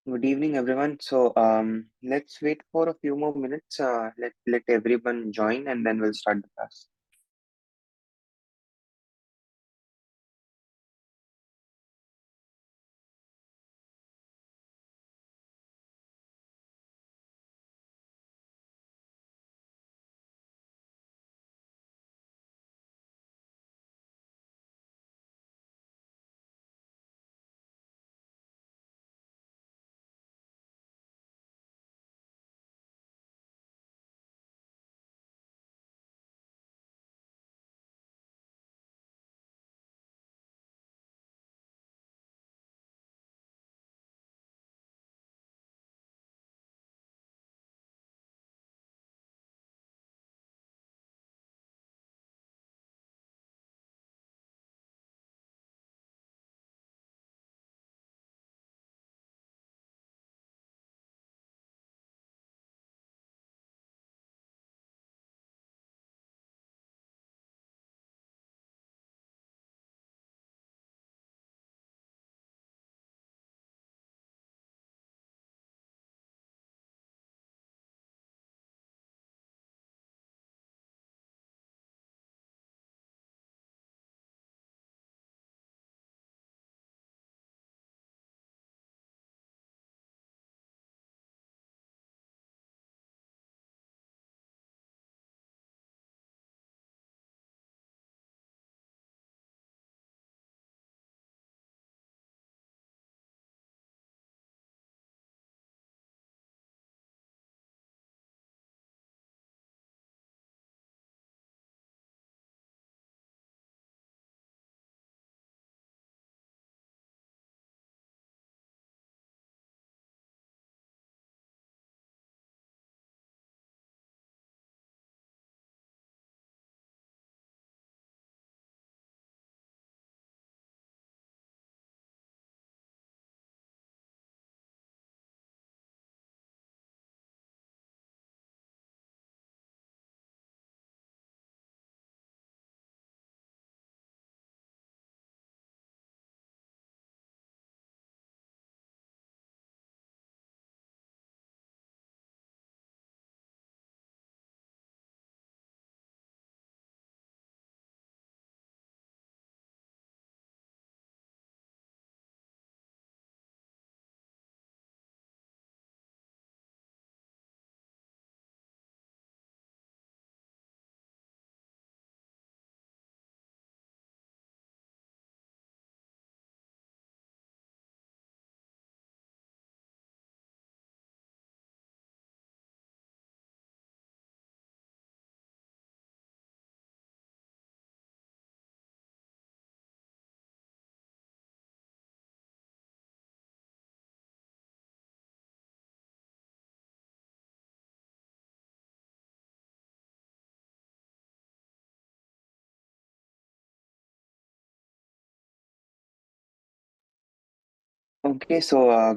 Good evening, everyone. Let's wait for a few more minutes. Let everyone join, and then we'll start the class.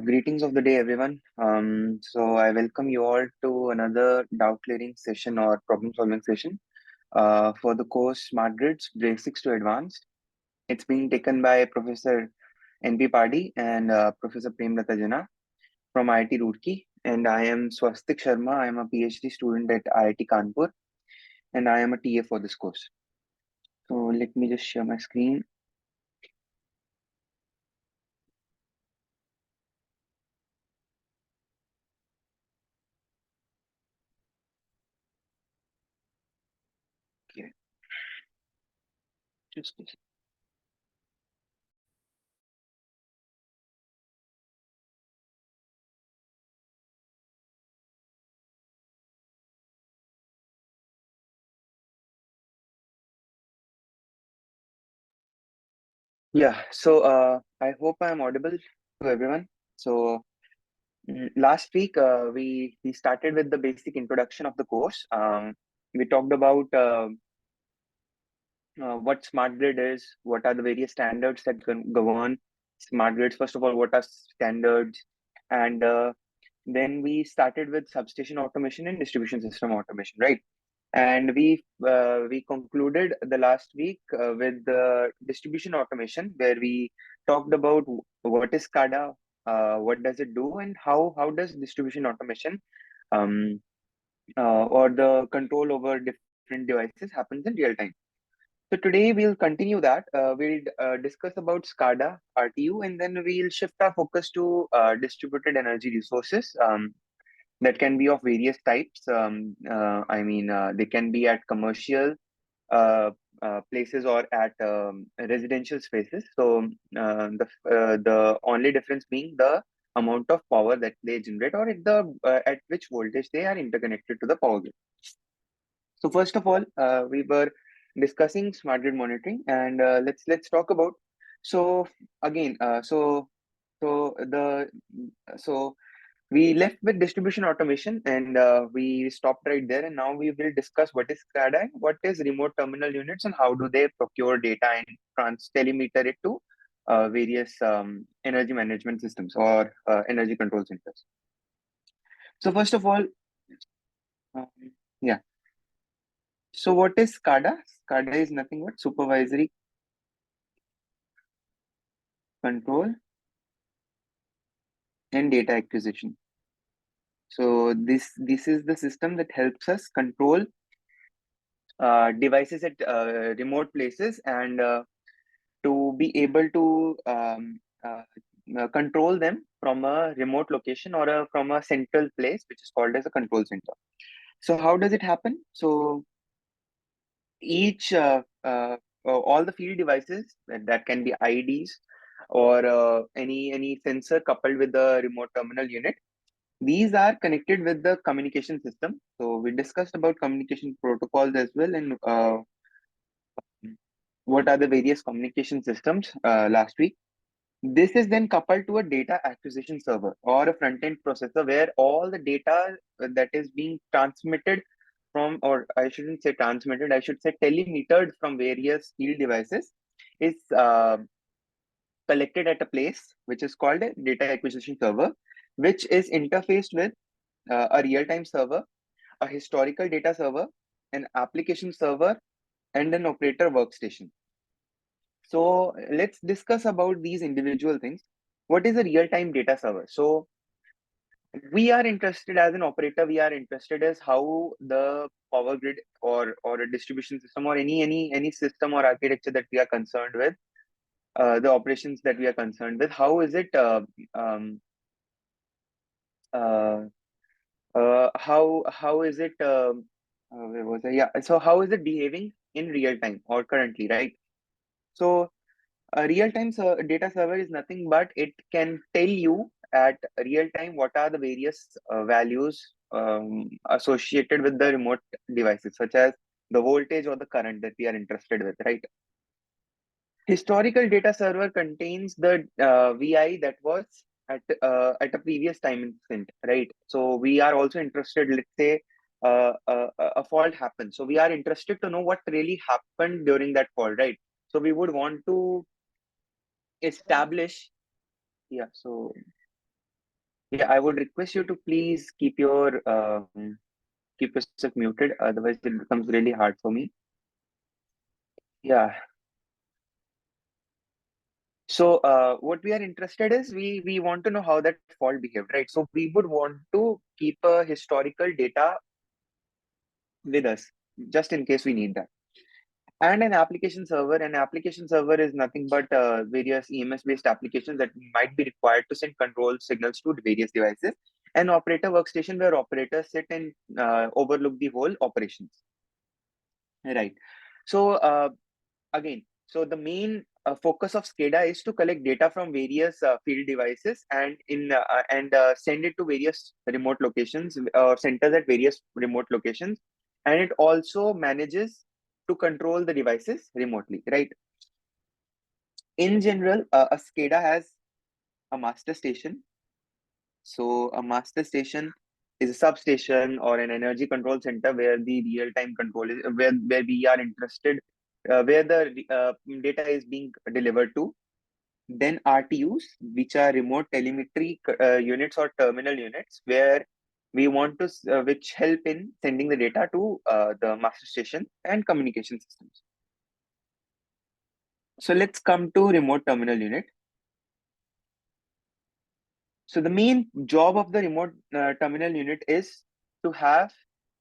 Greetings of the day, everyone. I welcome you all to another doubt clearing session or problem solving session for the course Smart Grids Basics to Advanced. It's being taken by Professor NP Padhy and Professor Premlata Jena from IIT Roorkee. And I am Swastik Sharma. I am a PhD student at IIT Kanpur, and I am a TA for this course. So let me just share my screen. Okay. Just a I hope I am audible to everyone. Last week we started with the basic introduction of the course. We talked about what smart grid is, what are the various standards that govern smart grids. First of all, what are standards, and then we started with substation automation and distribution system automation, right? And we concluded the last week with the distribution automation, where we talked about what is SCADA, what does it do, and how does distribution automation um, or the control over different devices happens in real time. So today we'll continue that. We'll discuss about SCADA, RTU, and then we'll shift our focus to distributed energy resources that can be of various types. They can be at commercial uh, places or at residential spaces. So the only difference being the amount of power that they generate, or at which voltage they are interconnected to the power grid. So first of all, we were discussing smart grid monitoring, and let's talk about. So again, so the so we left with distribution automation, and we stopped right there. And now we will discuss what is SCADA, and what is remote terminal units, and how do they procure data and telemeter it to various energy management systems or energy control centers. So first of all, um, yeah. So what is SCADA? SCADA is nothing but supervisory control and data acquisition. So this is the system that helps us control devices at remote places, and to be able to control them from a remote location or from a central place, which is called as a control center. So how does it happen? So each all the field devices that can be IDs or any sensor coupled with the remote terminal unit, these are connected with the communication system. So we discussed about communication protocols as well, and what are the various communication systems last week. This is then coupled to a data acquisition server or a front-end processor, where all the data that is being transmitted from, or I shouldn't say transmitted, I should say telemetered from various field devices, is collected at a place which is called a data acquisition server, which is interfaced with a real-time server, a historical data server, an application server, and an operator workstation. So let's discuss about these individual things. What is a real-time data server? So we are interested as an operator, we are interested as how the power grid or a distribution system or any system or architecture that we are concerned with, the operations that we are concerned with, how is it uh, how is it where was I? Yeah, so how is it behaving in real time or currently, right? So a real-time data server is nothing but it can tell you at real time what are the various values associated with the remote devices, such as the voltage or the current that we are interested with, right? Historical data server contains the VI that was at a previous time instant, right? So we are also interested, let's say a fault happens. So we are interested to know what really happened during that fault, right? So we would want to establish. Yeah, so yeah, I would request you to please keep yourself muted, otherwise it becomes really hard for me. Yeah. So what we are interested is we want to know how that fault behaved, right? So we would want to keep a historical data with us just in case we need that. And an application server is nothing but various EMS based applications that might be required to send control signals to various devices. An operator workstation where operators sit and overlook the whole operations, right? So again, so the main focus of SCADA is to collect data from various field devices and send it to various remote locations or centers at various remote locations, and it also manages to control the devices remotely, right? In general, a SCADA has a master station. So a master station is a substation or an energy control center where the real-time control is, where we are interested, where the data is being delivered to. Then RTUs, which are remote telemetry units or terminal units, where we want to, which help in sending the data to the master station and communication systems. So let's come to remote terminal unit. So the main job of the remote terminal unit is to have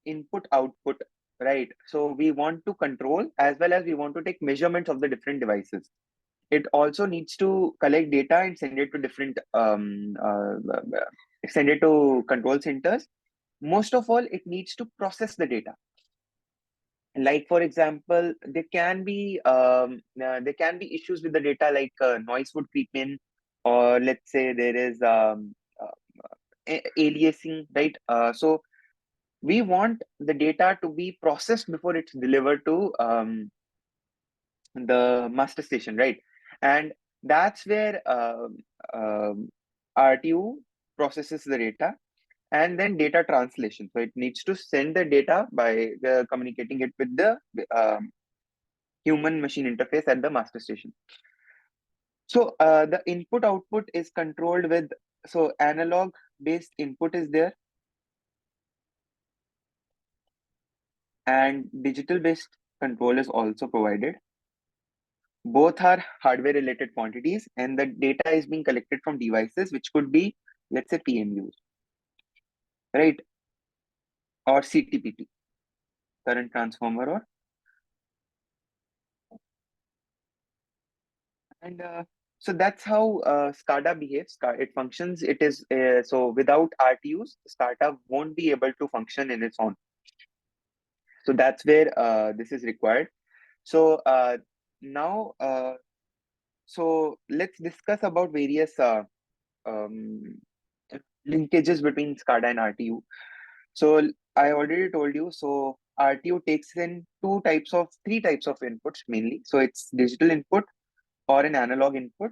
input output, right? So we want to control as well as we want to take measurements of the different devices. It also needs to collect data and send it to different send it to control centers. Most of all, it needs to process the data. Like for example, there can be issues with the data, like noise would creep in, or let's say there is aliasing, right? So we want the data to be processed before it's delivered to the master station, right? And that's where RTU processes the data, and then data translation. So it needs to send the data by communicating it with the human machine interface at the master station. So the input output is controlled with, so analog based input is there, and digital based control is also provided. Both are hardware related quantities, and the data is being collected from devices which could be, let's say, PMUs, right? Or CTPT, current transformer, or and so that's how SCADA behaves. It functions. It is so without RTUs, SCADA won't be able to function in its own. So that's where this is required. So now, so let's discuss about various um, linkages between SCADA and RTU. So I already told you. So RTU takes in three types of inputs mainly. So it's digital input or an analog input,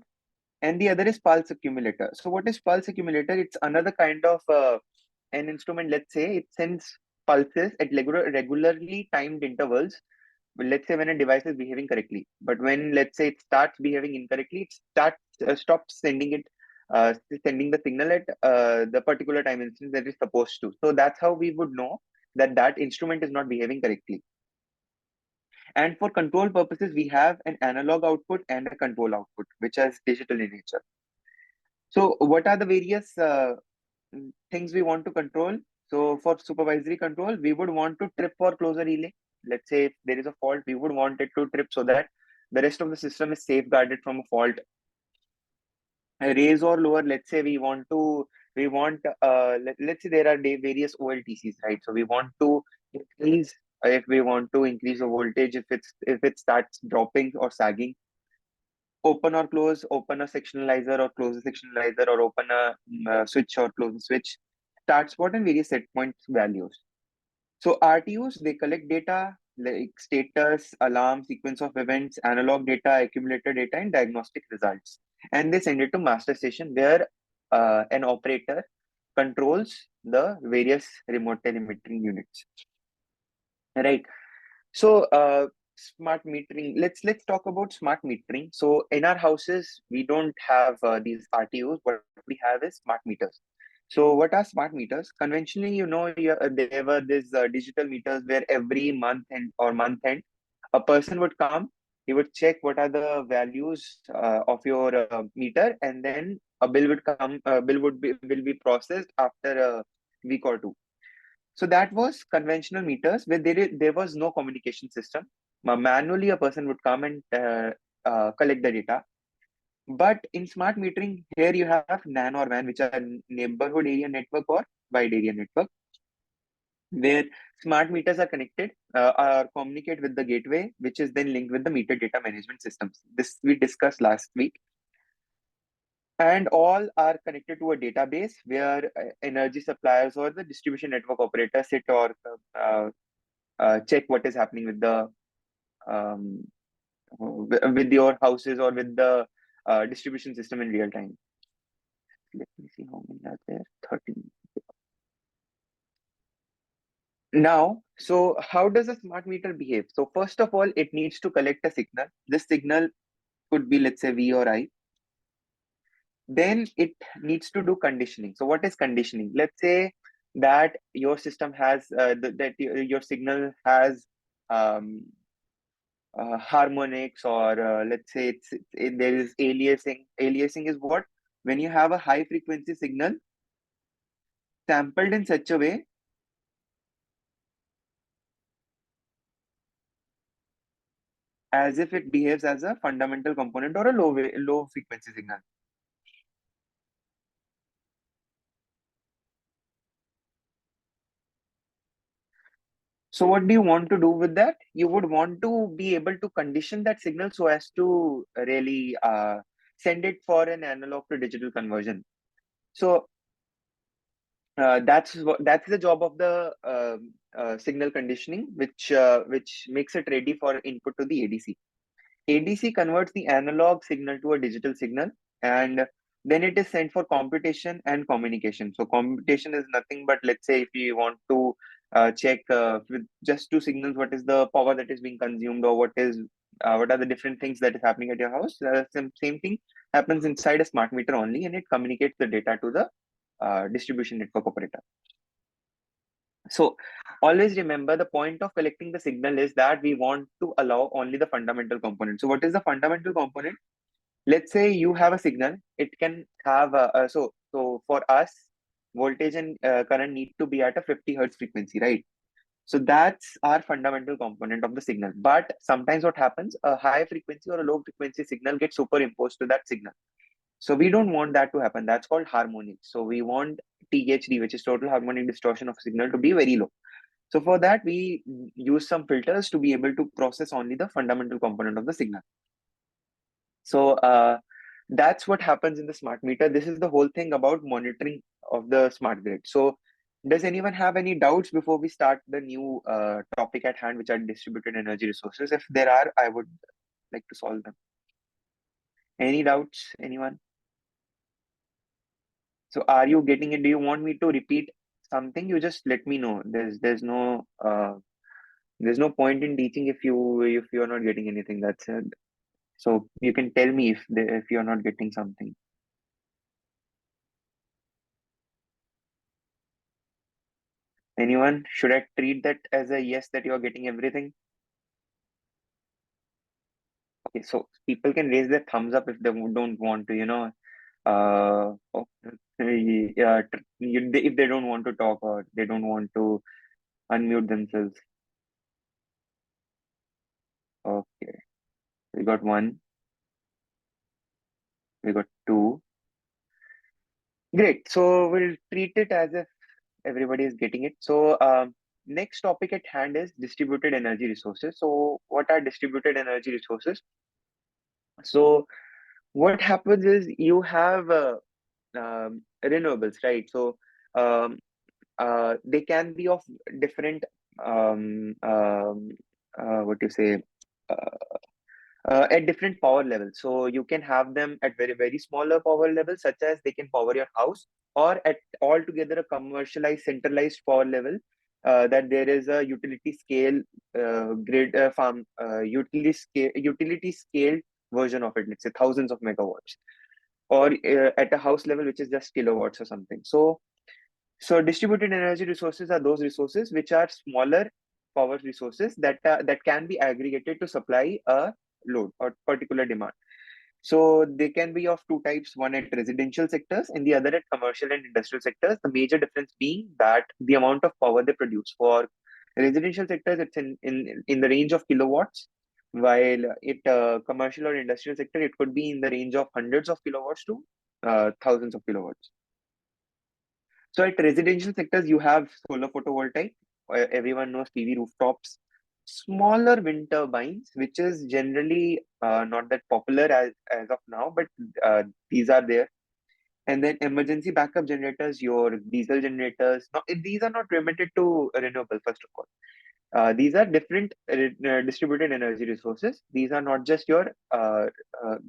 and the other is pulse accumulator. So what is pulse accumulator? It's another kind of an instrument. Let's say it sends pulses at regularly timed intervals. Well, let's say when a device is behaving correctly, but when, let's say, it starts behaving incorrectly, it stops sending the signal at the particular time instance that is supposed to. So that's how we would know that that instrument is not behaving correctly. And for control purposes, we have an analog output and a control output, which is digital in nature. So what are the various things we want to control? So for supervisory control, we would want to trip or close a relay. Let's say if there is a fault, we would want it to trip so that the rest of the system is safeguarded from a fault. Raise or lower, let's say we want let's say there are various OLTCs, right? So we want to increase, if we want to increase the voltage, if it starts dropping or sagging, open or close, open a sectionalizer or close a sectionalizer, or open a switch or close a switch, start spot and various set point values. So RTUs, they collect data like status, alarm, sequence of events, analog data, accumulator data, and diagnostic results. And they send it to master station where an operator controls the various remote telemetry units. Right. So smart metering. Let's talk about smart metering. So in our houses, we don't have these RTUs. What we have is smart meters. So what are smart meters? Conventionally, there were these digital meters where every month end, a person would come. He would check what are the values of your meter, and then a bill would come. Bill will be processed after a week or two. So that was conventional meters where there was no communication system. Manually, a person would come and collect the data. But in smart metering, here you have NAN or WAN, which are neighborhood area network or wide area network, where smart meters are connected or communicate with the gateway, which is then linked with the meter data management systems. This we discussed last week. And all are connected to a database where energy suppliers or the distribution network operators sit or check what is happening with the um, with your houses or with the distribution system in real time. Let me see how many are there. 13. Now, so how does a smart meter behave? So first of all, it needs to collect a signal. This signal could be, let's say, V or I. Then it needs to do conditioning. So what is conditioning? Let's say that your system has that your signal has um, harmonics, or let's say there is aliasing. Aliasing is what? when you have a high frequency signal sampled in such a way as if it behaves as a fundamental component or a low frequency signal. So what do you want to do with that? You would want to be able to condition that signal so as to really send it for an analog to digital conversion. So that's the job of the signal conditioning, which makes it ready for input to the ADC. ADC converts the analog signal to a digital signal, and then it is sent for computation and communication. So computation is nothing but, let's say, if you want to check with just two signals, what is the power that is being consumed, or what are the different things that is happening at your house. Same thing happens inside a smart meter only, and it communicates the data to the distribution network operator. So always remember, the point of collecting the signal is that we want to allow only the fundamental component. So what is the fundamental component? Let's say you have a signal. It can have so for us, voltage and current need to be at a 50 hertz frequency, right? So that's our fundamental component of the signal. But sometimes what happens, a high frequency or a low frequency signal gets superimposed to that signal. So we don't want that to happen. That's called harmonic. So we want THD, which is total harmonic distortion of signal, to be very low. So for that, we use some filters to be able to process only the fundamental component of the signal. So that's what happens in the smart meter. This is the whole thing about monitoring of the smart grid. So does anyone have any doubts before we start the new topic at hand, which are distributed energy resources? If there are, I would like to solve them. Any doubts, anyone? So are you getting it? Do you want me to repeat something? You just let me know. There's no point in teaching if you're not getting anything. That's it. So you can tell me if you're not getting something. Anyone? Should I treat that as a yes that you're getting everything? Okay, so people can raise their thumbs up if they don't want to, yeah, if they don't want to talk or they don't want to unmute themselves. Okay, we got one, we got two. Great. So we'll treat it as if everybody is getting it. So next topic at hand is distributed energy resources. So what are distributed energy resources? So what happens is you have renewables, right? So um, they can be of different what do you say at different power levels. So you can have them at very, very smaller power levels, such as they can power your house, or at altogether a commercialized, centralized power level, that there is a utility scale grid farm, utility scale version of it, let's say thousands of megawatts, or at a house level, which is just kilowatts or something. So distributed energy resources are those resources which are smaller power resources that can be aggregated to supply a load or particular demand. So they can be of two types, one at residential sectors and the other at commercial and industrial sectors. The major difference being that the amount of power they produce. For residential sectors, it's in the range of kilowatts, while it commercial or industrial sector, it could be in the range of hundreds of kilowatts to thousands of kilowatts. So at residential sectors, you have solar photovoltaic. Everyone knows PV rooftops. Smaller wind turbines, which is generally not that popular as of now, but these are there. And then emergency backup generators, your diesel generators. Now, these are not limited to renewable, first of all. These are different distributed energy resources. These are not just your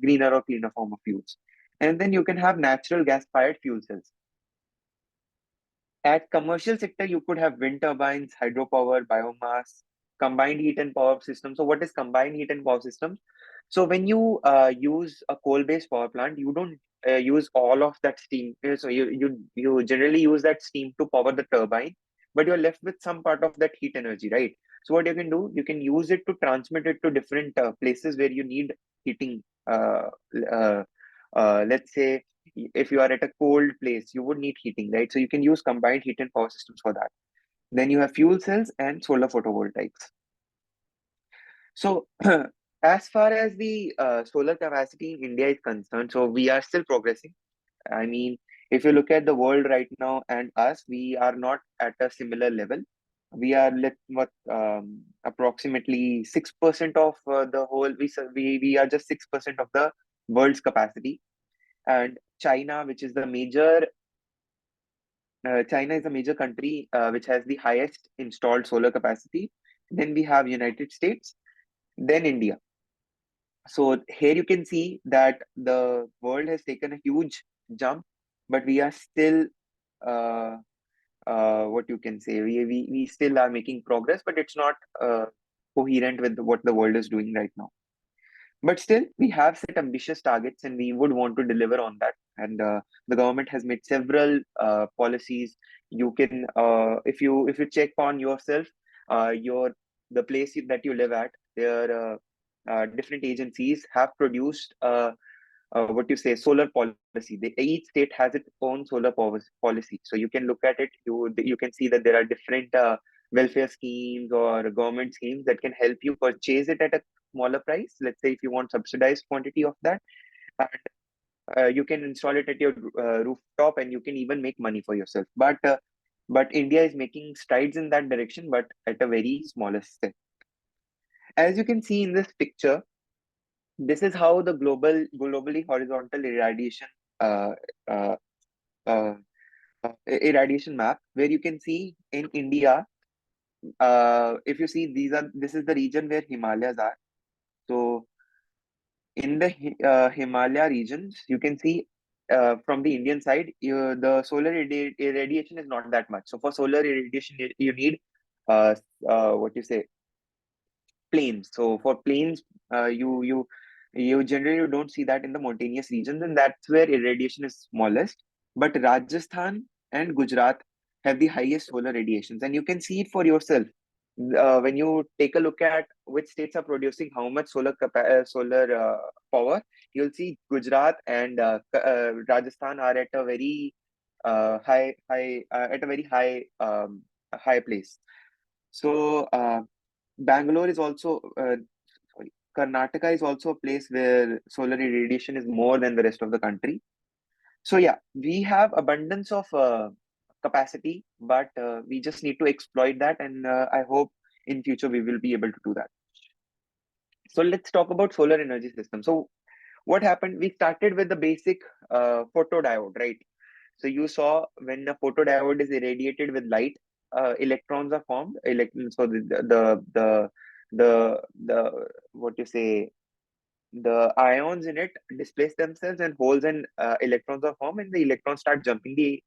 greener or cleaner form of fuels. And then you can have natural gas fired fuel cells. At commercial sector, you could have wind turbines, hydropower, biomass, combined heat and power systems. So what is combined heat and power systems? So when you use a coal-based power plant, you don't use all of that steam. So you generally use that steam to power the turbine, but you're left with some part of that heat energy, right? So what you can do, you can use it to transmit it to different places where you need heating. Uh, let's say if you are at a cold place, you would need heating, right? So you can use combined heat and power systems for that. Then you have fuel cells and solar photovoltaics. So as far as the solar capacity in India is concerned, so we are still progressing. I mean, if you look at the world right now and us, we are not at a similar level. We are approximately 6% of the whole. We are just 6% of the world's capacity. And China, which is the major, China is a major country which has the highest installed solar capacity. Then we have United States, then India. So here you can see that the world has taken a huge jump, but we are still uh, what you can say, we still are making progress, but it's not coherent with what the world is doing right now. But still, we have set ambitious targets and we would want to deliver on that. And the government has made several policies. You can, if you check on yourself, your the place that you live at, there different agencies have produced what you say solar policy. Each state has its own solar policy. So you can look at it. You can see that there are different welfare schemes or government schemes that can help you purchase it at a smaller price. Let's say if you want subsidized quantity of that, and you can install it at your rooftop, and you can even make money for yourself. But India is making strides in that direction, but at a very smaller step. As you can see in this picture, this is how the globally horizontal irradiation uh, uh, uh, irradiation map, where you can see in India, if you see this is the region where Himalayas are. So in the Himalaya regions, you can see from the Indian side, the solar irradiation is not that much. So for solar irradiation, you need uh, what you say plains. So for plains, you generally don't see that in the mountainous regions, and that's where irradiation is smallest. But Rajasthan and Gujarat have the highest solar radiations, and you can see it for yourself. When you take a look at which states are producing how much solar power, you'll see Gujarat and Rajasthan are at a very high place. So Bangalore is also sorry, Karnataka is also a place where solar irradiation is more than the rest of the country. So yeah, we have abundance of capacity, but we just need to exploit that, and I hope in future we will be able to do that. So let's talk about solar energy system. So what happened? We started with the basic photodiode, right? So you saw when a photodiode is irradiated with light, electrons are formed. So the what you say, the ions in it displace themselves, and holes and electrons are formed, and the electrons start jumping the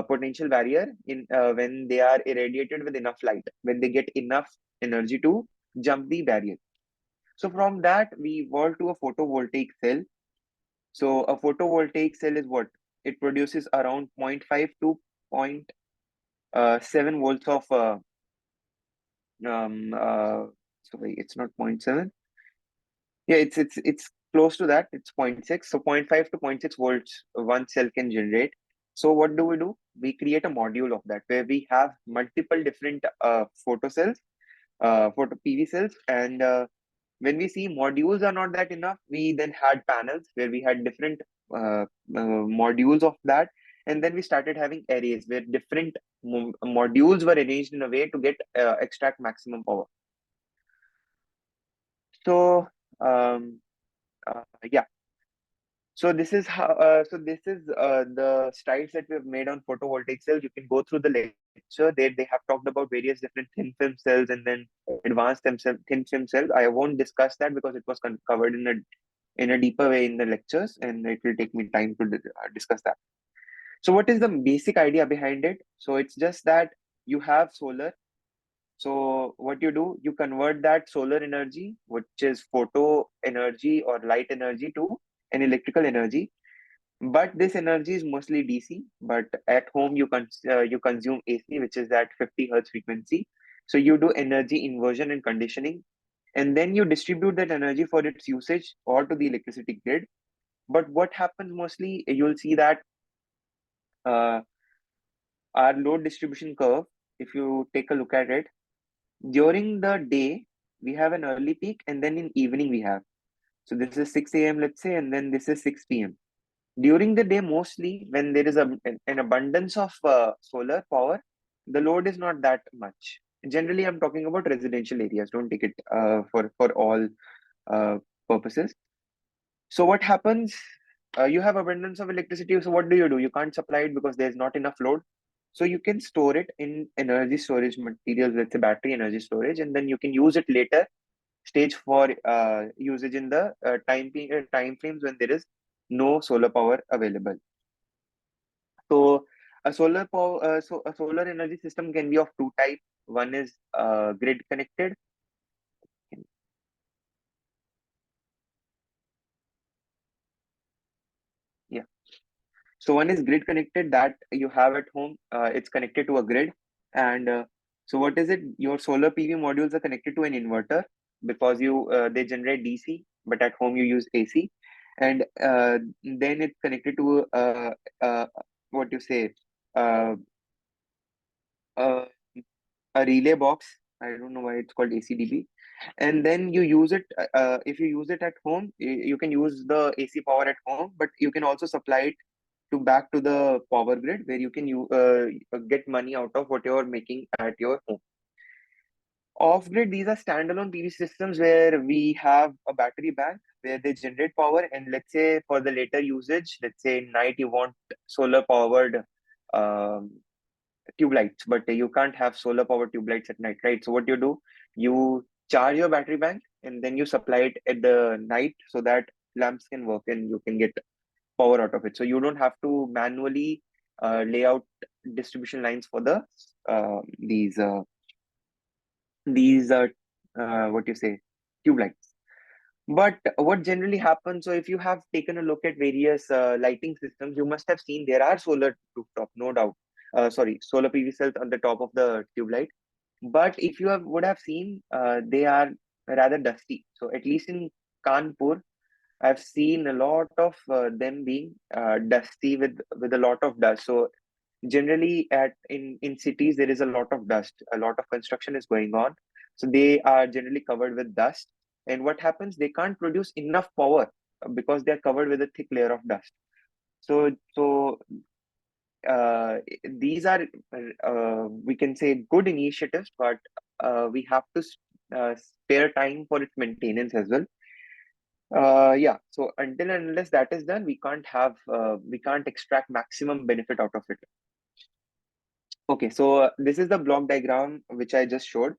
potential barrier in when they are irradiated with enough light, when they get enough energy to jump the barrier. So from that, we evolved to a photovoltaic cell. So a photovoltaic cell is what? It produces around zero point 0.5 to 0.7 volts of um uh sorry, it's not zero point 0.7. Yeah, it's close to that. It's zero point 0.6. So zero point 0.5 to zero point 0.6 volts one cell can generate. So what do? We create a module of that where we have multiple different photo cells, photo PV cells, and when we see modules are not that enough, we then had panels where we had different modules of that, and then we started having arrays where different modules were arranged in a way to get extract maximum power. So um, yeah, so this is how. This is the strides that we have made on photovoltaic cells. You can go through the lecture. They have talked about various different thin film cells and then advanced thin film cells. I won't discuss that because it was covered in a deeper way in the lectures, and it will take me time to discuss that. So what is the basic idea behind it? So it's just that you have solar. So what you do, you convert that solar energy, which is photo energy or light energy, to an electrical energy. But this energy is mostly DC. But at home, you consume AC, which is at 50 hertz frequency. So you do energy inversion and conditioning, and then you distribute that energy for its usage or to the electricity grid. But what happens mostly, you'll see that uh, our load distribution curve, if you take a look at it, during the day, we have an early peak, and then in evening we have. So this is 6 a.m., let's say, and then this is 6 p.m. During the day, mostly when there is an abundance of solar power, the load is not that much. Generally, I'm talking about residential areas. Don't take it for all uh, purposes. So what happens? You have abundance of electricity. So what do? You can't supply it because there's not enough load. So you can store it in energy storage materials, let's say battery energy storage, and then you can use it later stage for usage in the time frames when there is no solar power available. So a solar energy system can be of two types. One is grid connected. Yeah. So one is grid connected that you have at home. It's connected to a grid, and so what is it? Your solar PV modules are connected to an inverter because you they generate DC, but at home you use AC, and then it's connected to uh, what you say uh, uh, a relay box. I don't know why it's called ACDB. And then you use it. If you use it at home, you can use the AC power at home, but you can also supply it to back to the power grid where you can get money out of what you're making at your home. Off grid, these are standalone PV systems where we have a battery bank where they generate power. And let's say for the later usage, let's say night you want solar powered um, tube lights, but you can't have solar powered tube lights at night, right? So what do? You charge your battery bank and then you supply it at the night so that lamps can work and you can get power out of it. So you don't have to manually lay out distribution lines for the these what you say tube lights. But what generally happens, so if you have taken a look at various lighting systems, you must have seen there are solar rooftop, no doubt. Sorry, solar PV cells on the top of the tube light. But if you would have seen, they are rather dusty. So at least in Kanpur, I've seen a lot of them being dusty with a lot of dust. So generally at in cities there is a lot of dust, a lot of construction is going on, so they are generally covered with dust. And what happens, they can't produce enough power because they are covered with a thick layer of dust. So these are we can say good initiatives, but we have to spare time for its maintenance as well. Yeah, so until and unless that is done, we can't extract maximum benefit out of it. Okay, so this is the block diagram which I just showed.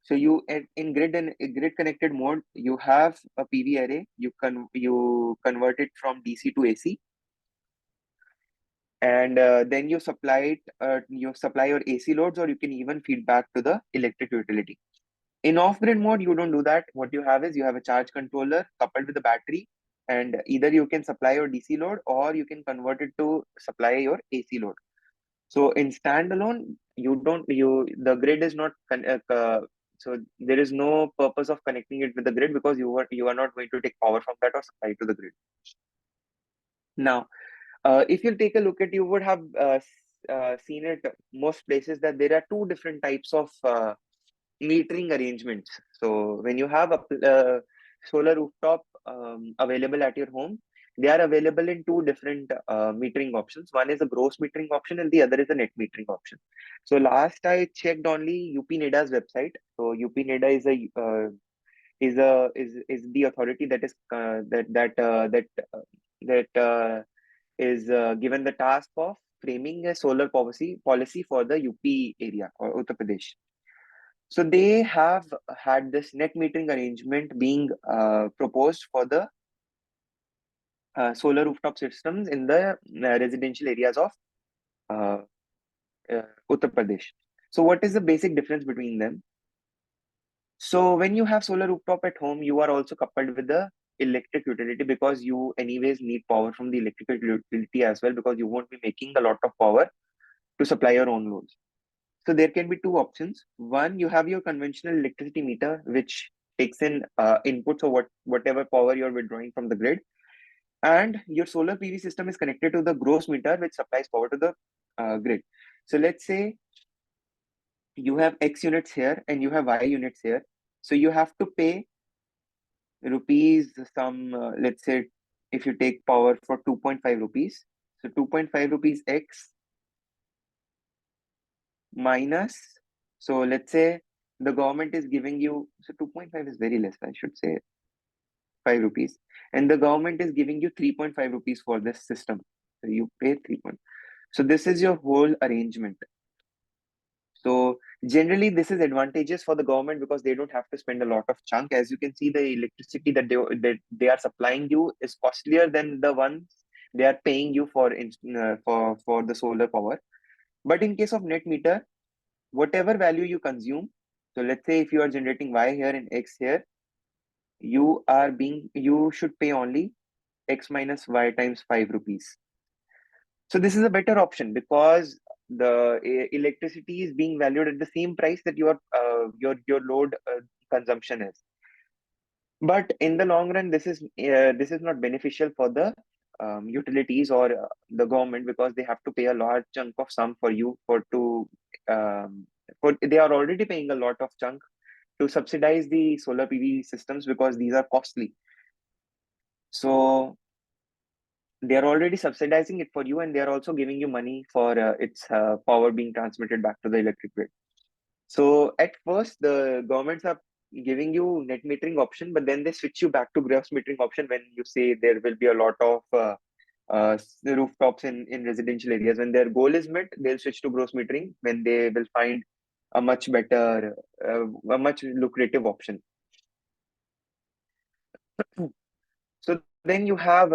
So you in grid and grid connected mode, you have a PV array. You convert it from DC to AC, and then you supply your AC loads, or you can even feed back to the electric utility. In off grid mode, you don't do that. What you have is you have a charge controller coupled with the battery, and either you can supply your DC load or you can convert it to supply your AC load. So in standalone, the grid is not so there is no purpose of connecting it with the grid because you are not going to take power from that or supply to the grid. Now, if you take a look at, you would have seen it most places that there are two different types of metering arrangements. So when you have a solar rooftop available at your home, they are available in two different metering options. One is a gross metering option and the other is a net metering option. So last I checked only UP NEDA's website. So UP NEDA is the authority that is that is given the task of framing a solar policy for the UP area or Uttar Pradesh. So they have had this net metering arrangement being proposed for the solar rooftop systems in the residential areas of uh, Uttar Pradesh. So what is the basic difference between them? So when you have solar rooftop at home, you are also coupled with the electric utility because you anyways need power from the electrical utility as well because you won't be making a lot of power to supply your own loads. So there can be two options. One, you have your conventional electricity meter, which takes in inputs or whatever power you're withdrawing from the grid. and your solar PV system is connected to the gross meter, which supplies power to the grid. So let's say you have X units here and you have Y units here. So you have to pay rupees some, let's say, if you take power for 2.5 rupees, so 2.5 rupees X minus, so let's say the government is giving you, so 2.5 is very less, I should say 5 rupees, and the government is giving you 3.5 rupees for this system. So you pay 3. So this is your whole arrangement. So generally, this is advantageous for the government because they don't have to spend a lot of chunk. As you can see, the electricity that they are supplying you is costlier than the ones they are paying you for the solar power. But in case of net meter, whatever value you consume, so let's say if you are generating Y here and X here, you should pay only X minus Y times 5 rupees. So this is a better option because the electricity is being valued at the same price that your load consumption is. But in the long run, this is not beneficial for the utilities or the government because they have to pay a large chunk of sum for you for they are already paying a lot of chunk to subsidize the solar PV systems because these are costly. So they are already subsidizing it for you, and they are also giving you money for its power being transmitted back to the electric grid. So at first, the governments are giving you net metering option, but then they switch you back to gross metering option when you say there will be a lot of rooftops in residential areas. When their goal is met, they'll switch to gross metering when they will find a much better, a much lucrative option. So then you have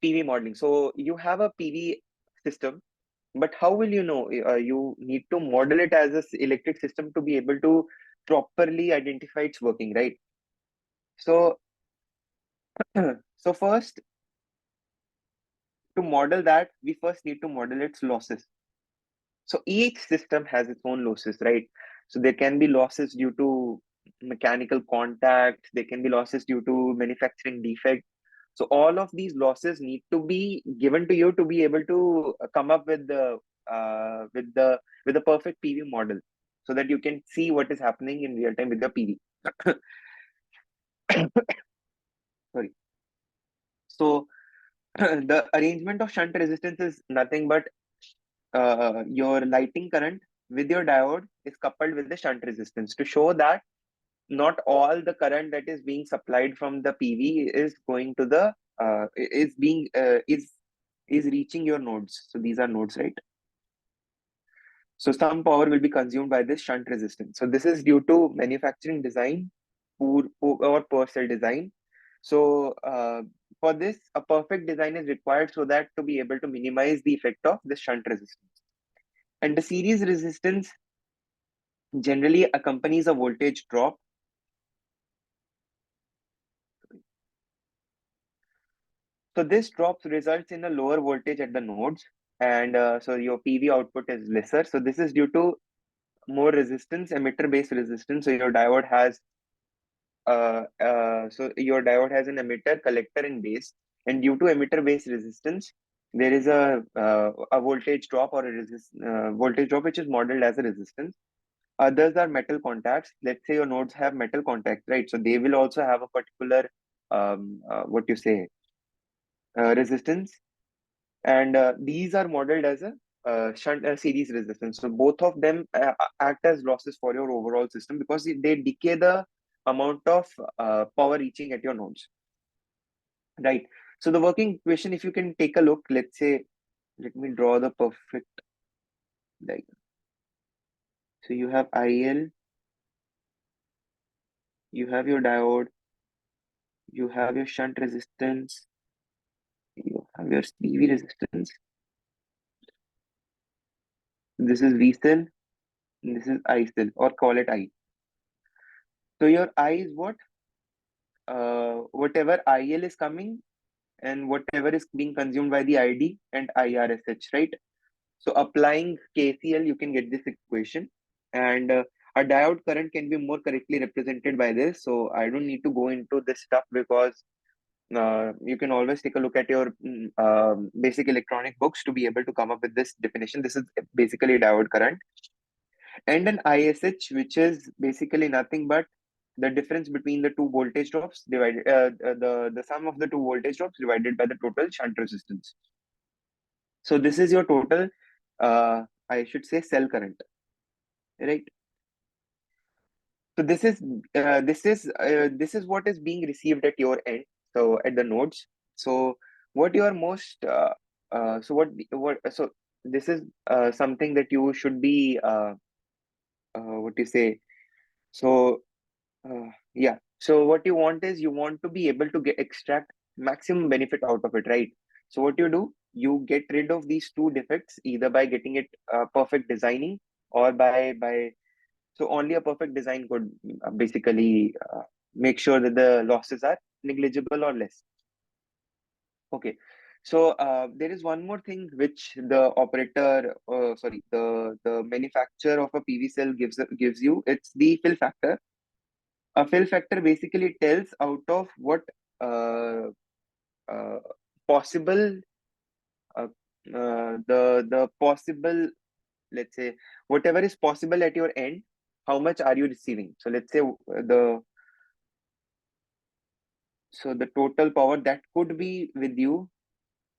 PV modeling. So you have a PV system, but how will you know? You need to model it as a electric system to be able to properly identify its working, right? So, so first to model that, we first need to model its losses. So each system has its own losses, right? So there can be losses due to mechanical contact, there can be losses due to manufacturing defect. So all of these losses need to be given to you to be able to come up with the perfect PV model, so that you can see what is happening in real time with your PV. Sorry. So the arrangement of shunt resistance is nothing but your lighting current with your diode is coupled with the shunt resistance to show that not all the current that is being supplied from the PV is going to the is being is reaching your nodes. So these are nodes, right? So some power will be consumed by this shunt resistance. So this is due to manufacturing design, poor cell design. So for this, a perfect design is required so that to be able to minimize the effect of the shunt resistance. And the series resistance generally accompanies a voltage drop. So this drop results in a lower voltage at the nodes, and so your PV output is lesser. So this is due to more resistance, emitter-based resistance. So your diode has an emitter, collector, and base, and due to emitter-based resistance, there is a voltage drop or voltage drop which is modeled as a resistance. Others are metal contacts. Let's say your nodes have metal contacts, right? So they will also have a particular what you say resistance, and these are modeled as a shunt series resistance. So both of them act as losses for your overall system because they decay the amount of power reaching at your nodes, right? So the working equation, if you can take a look, let's say, let me draw the perfect diagram. So you have IL, you have your diode, you have your shunt resistance, you have your PV resistance. This is V cell, and this is I cell, or call it I. So your I is what? Whatever IL is coming and whatever is being consumed by the ID and IRSH, right? So applying KCL, you can get this equation, and a diode current can be more correctly represented by this. So I don't need to go into this stuff because You can always take a look at your basic electronic books to be able to come up with this definition. This is basically diode current, and an ISH, which is basically nothing but the difference between the two voltage drops divided the sum of the two voltage drops divided by the total shunt resistance. So this is your total, I should say, cell current, right? So this is what is being received at your end. So at the nodes. So what you are most so what so this is something that you should be what do you say? So yeah. So what you want is you want to be able to get extract maximum benefit out of it, right? So what you do, you get rid of these two defects either by getting it perfect designing or by so only a perfect design could basically make sure that the losses are negligible or less. Okay. So there is one more thing which the operator, sorry, the manufacturer of a PV cell gives you. It's the fill factor. A fill factor basically tells out of what uh, uh, possible uh, the possible, let's say, whatever is possible at your end, how much are you receiving? So let's say the so the total power that could be with you,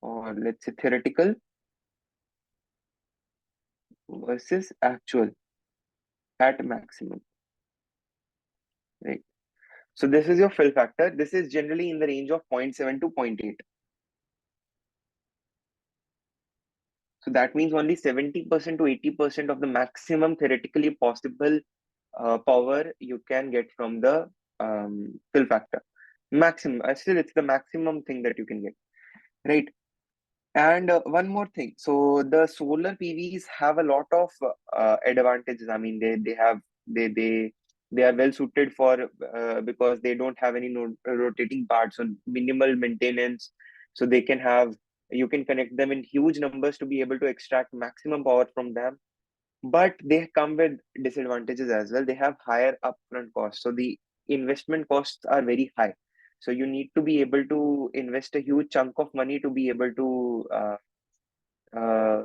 or let's say theoretical versus actual at maximum, right? So this is your fill factor. This is generally in the range of zero point 0.7 to zero point 0.8. So that means only 70% to 80% of the maximum theoretically possible power you can get from the fill factor. Maximum, still it's the maximum thing that you can get, right? And one more thing. So the solar PVs have a lot of advantages. I mean, they they are well suited for because they don't have any rotating parts, so minimal maintenance. So they can have you can connect them in huge numbers to be able to extract maximum power from them. But they come with disadvantages as well. They have higher upfront costs, so the investment costs are very high. So you need to be able to invest a huge chunk of money to be able to uh,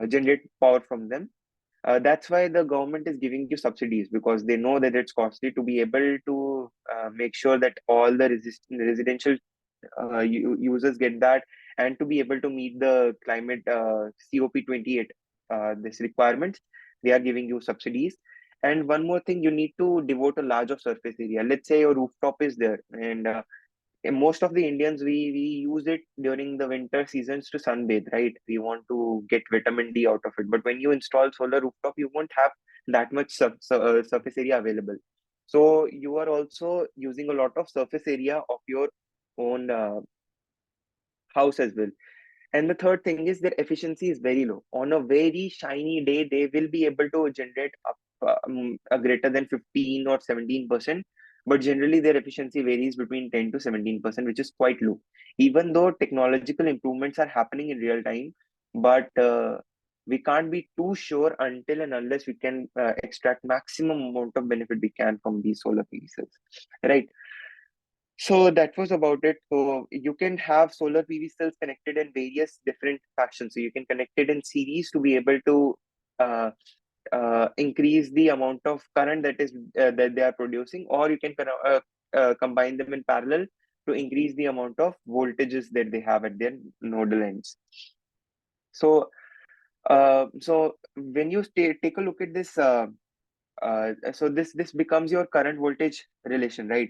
generate power from them. That's why the government is giving you subsidies because they know that it's costly to be able to make sure that all the residential users get that, and to be able to meet the climate COP28 this requirements, they are giving you subsidies. And one more thing, you need to devote a larger surface area. Let's say your rooftop is there, and most of the Indians we use it during the winter seasons to sunbathe, right? We want to get vitamin D out of it. But when you install solar rooftop, you won't have that much surface area available. So you are also using a lot of surface area of your own house as well. And the third thing is their efficiency is very low. On a very shiny day, they will be able to generate up a greater than 15 or 17%. But generally, their efficiency varies between 10 to 17%, which is quite low. Even though technological improvements are happening in real time, but we can't be too sure until and unless we can extract maximum amount of benefit we can from these solar PV cells, right? So that was about it. So you can have solar PV cells connected in various different fashions. So you can connect it in series to be able to uh, increase the amount of current that they are producing, or you can combine them in parallel to increase the amount of voltages that they have at their nodal ends. So so when you take a look at this so this becomes your current voltage relation, right?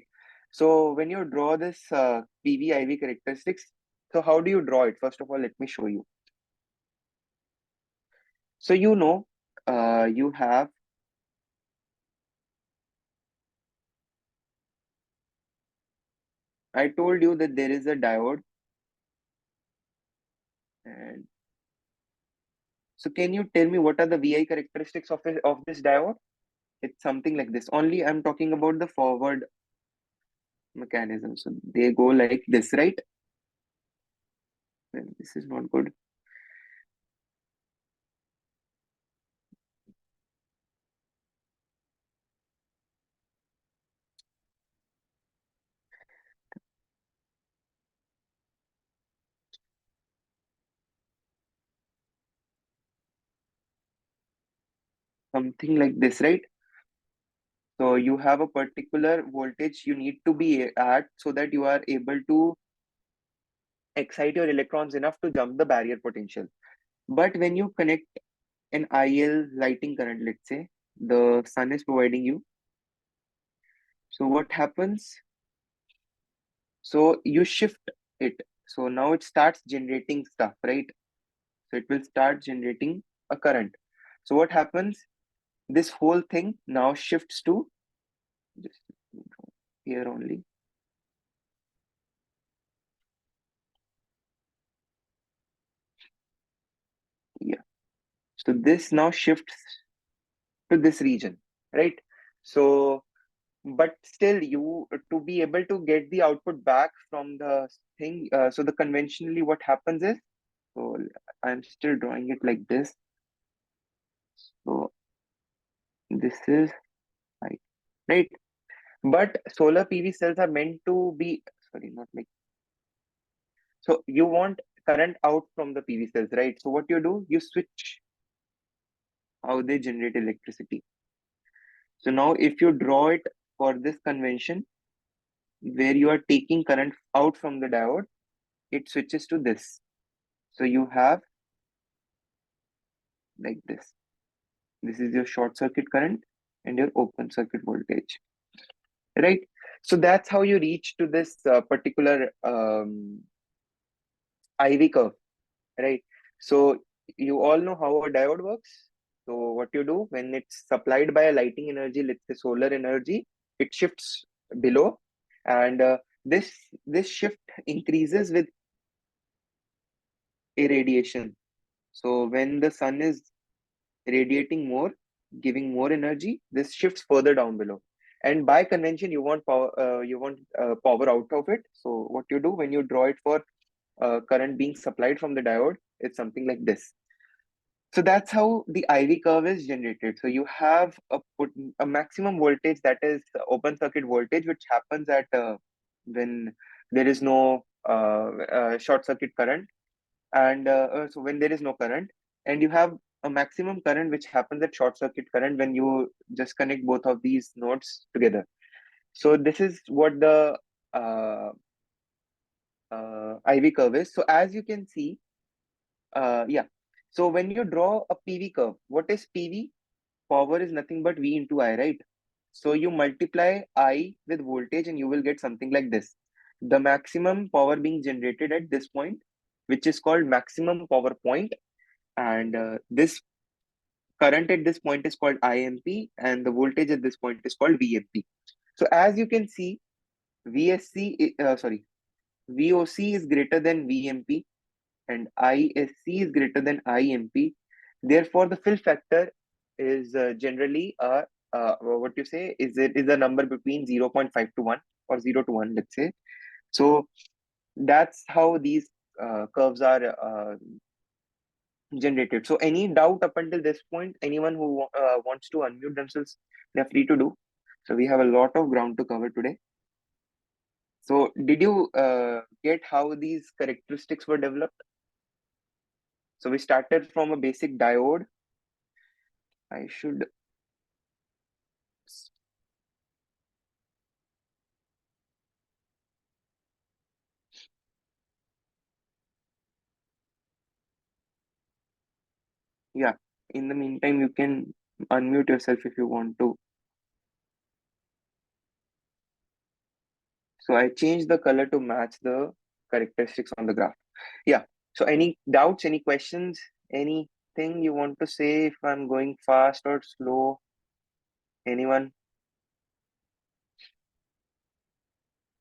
So when you draw this PV IV characteristics, so how do you draw it? First of all, let me show you. So you have, I told you that there is a diode, and so can you tell me what are the VI characteristics of this diode? It's something like this. Only I'm talking about the forward mechanism. So they go like this, right? Well, this is not good. something like this, right? So you have a particular voltage you need to be at so that you are able to excite your electrons enough to jump the barrier potential. But when you connect an IL lighting current, let's say the sun is providing you. So what happens? So you shift it. So now it starts generating stuff, right? So it will start generating a current. So what happens? This whole thing now shifts to just here only. Yeah. So this now shifts to this region, right? So, but still, you to be able to get the output back from the thing. So the conventionally, what happens is, so I'm still drawing it like this. So this is right, right. But solar PV cells are meant to be, sorry, not like, so you want current out from the PV cells, right? So what you do, you switch how they generate electricity. So now if you draw it for this convention, where you are taking current out from the diode, it switches to this. So you have like this. This is your short circuit current and your open circuit voltage, right? So that's how you reach to this particular IV curve, right? So you all know how a diode works. So what you do when it's supplied by a lighting energy, let's say solar energy, it shifts below, and this shift increases with irradiation. So when the sun is radiating more, giving more energy, this shifts further down below. And by convention, you want power, power out of it. So what you do when you draw it for current being supplied from the diode, it's something like this. So that's how the IV curve is generated. So you have a maximum voltage, that is open circuit voltage, which happens at when there is no short circuit current, and so when there is no current, and you have a maximum current which happens at short circuit current when you just connect both of these nodes together. So this is what the uh, IV curve is. So as you can see, yeah. So when you draw a PV curve, what is PV? Power is nothing but V into I, right? So you multiply I with voltage and you will get something like this. The maximum power being generated at this point, which is called maximum power point, and this current at this point is called IMP, and the voltage at this point is called VMP. So as you can see, VOC is greater than VMP, and ISC is greater than IMP. Therefore, the fill factor is generally what you say is a number between 0.5 to 1 or 0 to 1, let's say. So that's how these curves are generated. So any doubt up until this point, anyone who wants to unmute themselves, they're free to do. So we have a lot of ground to cover today. So did you get how these characteristics were developed? So we started from a basic diode. I should, yeah. In the meantime, you can unmute yourself if you want to. So I changed the color to match the characteristics on the graph. Yeah. So any doubts, any questions, anything you want to say if I'm going fast or slow? Anyone?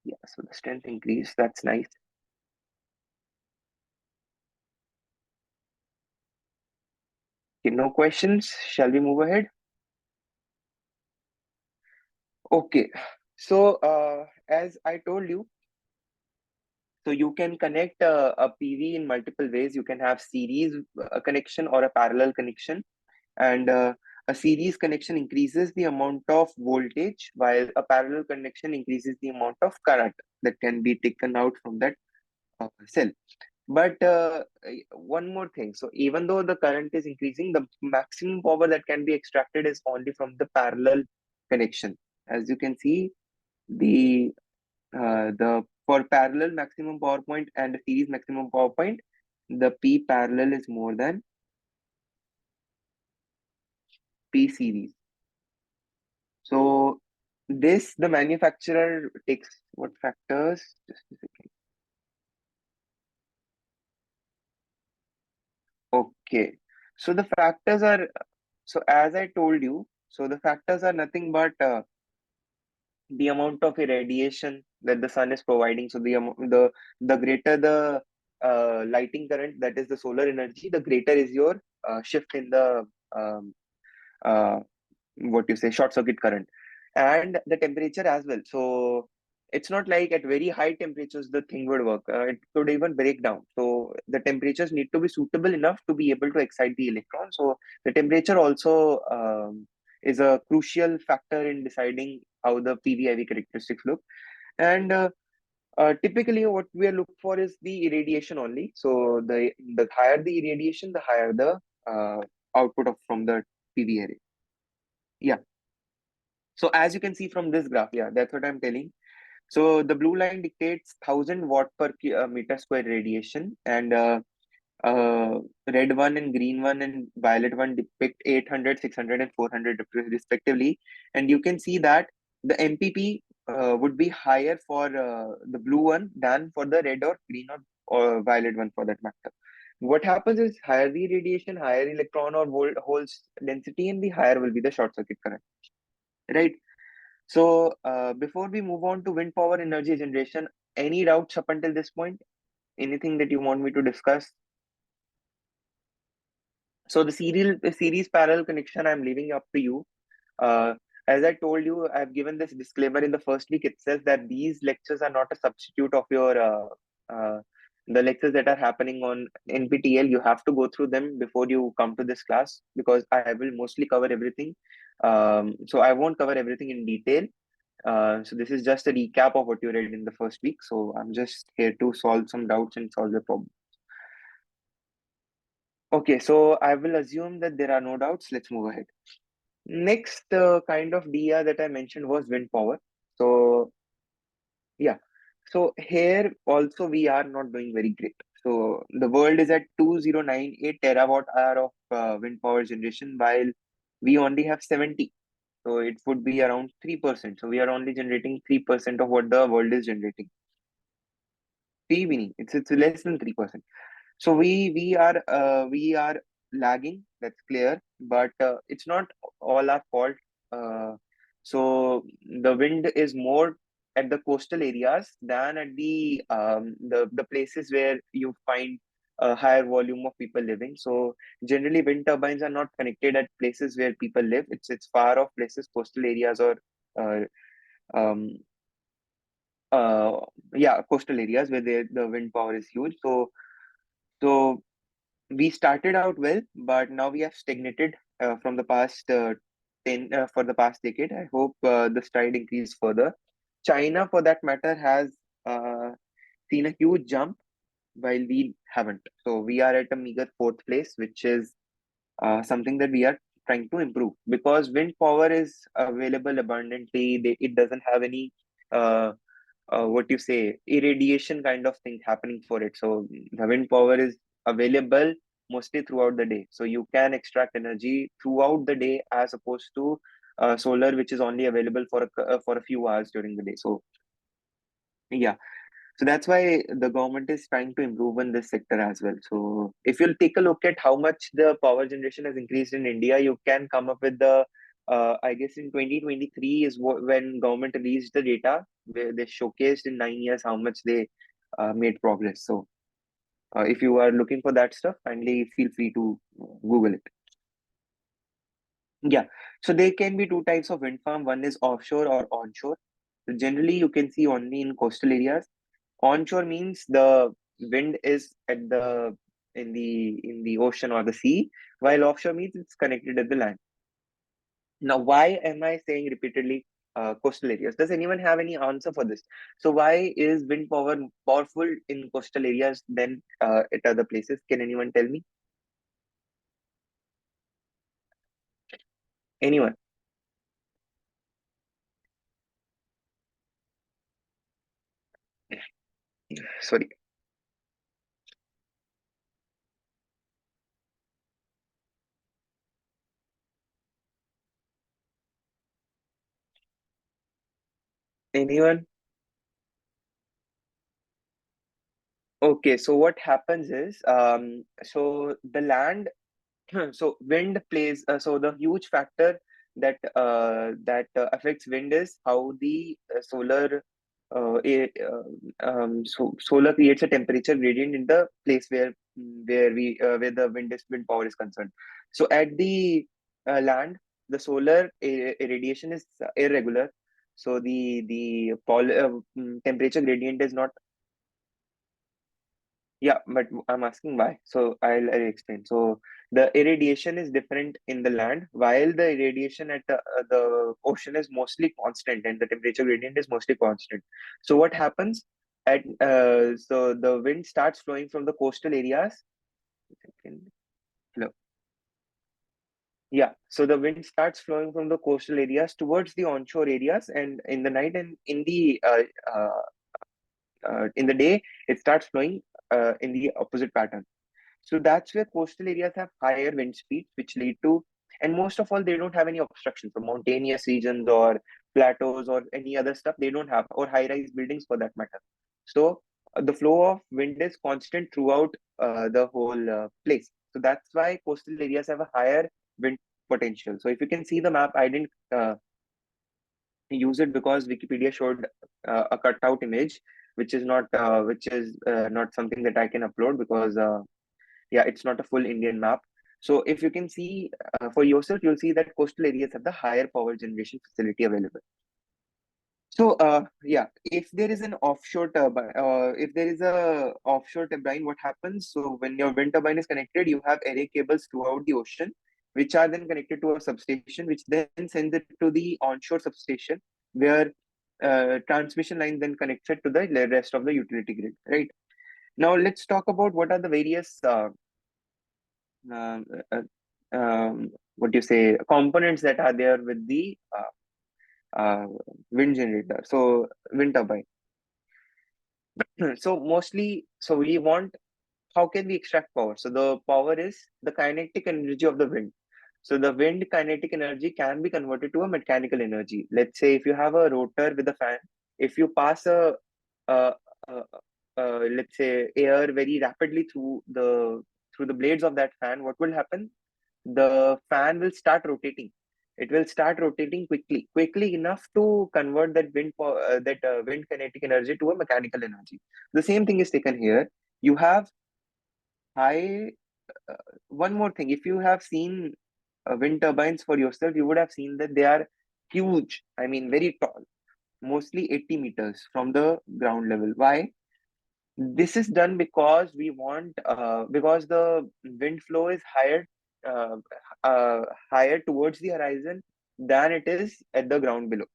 Yeah. So the strength increase. That's nice. Okay, no questions. Shall we move ahead? Okay. So as I told you, so you can connect a PV in multiple ways. You can have series connection or a parallel connection, and a series connection increases the amount of voltage, while a parallel connection increases the amount of current that can be taken out from that cell. But one more thing. So even though the current is increasing, the maximum power that can be extracted is only from the parallel connection. As you can see, the for parallel maximum power point and the series maximum power point, the P parallel is more than P series. So this the manufacturer takes what factors? Just a second. Okay. So the factors are, so as I told you, so the factors are nothing but the amount of irradiation that the sun is providing. So the greater the lighting current, that is the solar energy, the greater is your shift in the um, uh, what you say short circuit current, and the temperature as well. So it's not like at very high temperatures the thing would work. It could even break down. So the temperatures need to be suitable enough to be able to excite the electron. So the temperature also is a crucial factor in deciding how the PVIV characteristics look. And typically what we are looking for is the irradiation only. So the higher the irradiation, the higher the output of from the PV array. Yeah. So as you can see from this graph, yeah, that's what I'm telling. So the blue line dictates 1000 watt per meter square radiation, and uh, red one and green one and violet one depict 800, 600, and 400 respectively. And you can see that the MPP would be higher for the blue one than for the red or green or violet one for that matter. What happens is higher the radiation, higher electron or holes density, and the higher will be the short circuit current, right? So, before we move on to wind power energy generation, any doubts up until this point? Anything that you want me to discuss? So, the series parallel connection, I'm leaving up to you. Uh, as I told you, I've given this disclaimer in the first week itself that these lectures are not a substitute of your the lectures that are happening on NPTEL. You have to go through them before you come to this class because I will mostly cover everything. So I won't cover everything in detail. So this is just a recap of what you read in the first week. So I'm just here to solve some doubts and solve the problem. Okay, so I will assume that there are no doubts. Let's move ahead. Next kind of DER that I mentioned was wind power. So yeah, so here also we are not doing very great. So the world is at 2098 terawatt hour of wind power generation, while we only have 70. So it would be around 3%. So we are only generating 3% of what the world is generating. It's less than 3%. So we are lagging, that's clear, but it's not all our fault. So the wind is more at the coastal areas than at the places where you find a higher volume of people living. So generally wind turbines are not connected at places where people live. It's far off places, coastal areas, or uh, um, uh, yeah, coastal areas where the wind power is huge. So we started out well, but now we have stagnated from the past 10 for the past decade. I hope the stride increase further. China, for that matter, has uh, seen a huge jump while we haven't. So we are at a meager fourth place, which is something that we are trying to improve because wind power is available abundantly. It doesn't have any uh, what you say irradiation kind of thing happening for it. So the wind power is available mostly throughout the day, so you can extract energy throughout the day as opposed to solar, which is only available for a few hours during the day. So yeah, so that's why the government is trying to improve in this sector as well. So if you'll take a look at how much the power generation has increased in India, you can come up with the I guess in 2023 is when government released the data where they showcased in 9 years how much they made progress. So if you are looking for that stuff, kindly feel free to Google it. Yeah. So there can be two types of wind farm. One is offshore or onshore. So generally, you can see only in coastal areas. Onshore means the wind is at the in the ocean or the sea, while offshore means it's connected at the land. Now, why am I saying repeatedly? coastal areas. Does anyone have any answer for this? So why is wind power powerful in coastal areas than at other places? Can anyone tell me? Anyone? Sorry. Anyone? Okay, so what happens is, so the land, so wind plays, so the huge factor that affects wind is how the solar creates a temperature gradient in the place where the wind power is concerned. So at the land, the solar irradiation is irregular. So the temperature gradient is not. Yeah, but I'm asking why. So I'll explain. So the irradiation is different in the land, while the irradiation at the ocean is mostly constant, and the temperature gradient is mostly constant. So what happens so the wind starts flowing from the coastal areas. Second. Hello. Yeah, so the wind starts flowing from the coastal areas towards the onshore areas, and in the night and in the day, it starts flowing in the opposite pattern. So that's where coastal areas have higher wind speeds, which lead to, and most of all, they don't have any obstructions. So mountainous regions or plateaus or any other stuff, they don't have, or high-rise buildings for that matter. So the flow of wind is constant throughout the whole place. So that's why coastal areas have a higher wind potential. So if you can see the map, I didn't use it because Wikipedia showed a cutout image, which is not something that I can upload because yeah, it's not a full Indian map. So if you can see for yourself, you'll see that coastal areas have the higher power generation facility available. So yeah, if there is an offshore turbine, if there is a offshore turbine, what happens? So when your wind turbine is connected, you have array cables throughout the ocean, which are then connected to a substation, which then sends it to the onshore substation, where transmission line then connects it to the rest of the utility grid. Right now, let's talk about what are the various um, uh, what do you say components that are there with the wind generator, so wind turbine. So mostly, so we want, how can we extract power? So the power is the kinetic energy of the wind. So the wind kinetic energy can be converted to a mechanical energy. Let's say if you have a rotor with a fan, if you pass a, a, let's say air very rapidly through the blades of that fan, what will happen? The fan will start rotating. It will start rotating quickly enough to convert that wind kinetic energy to a mechanical energy. The same thing is taken here. You have high. One more thing, if you have seen wind turbines for yourself, you would have seen that they are huge. I mean, very tall, mostly 80 meters from the ground level. Why? This is done because we want because the wind flow is uh, higher towards the horizon than it is at the ground below.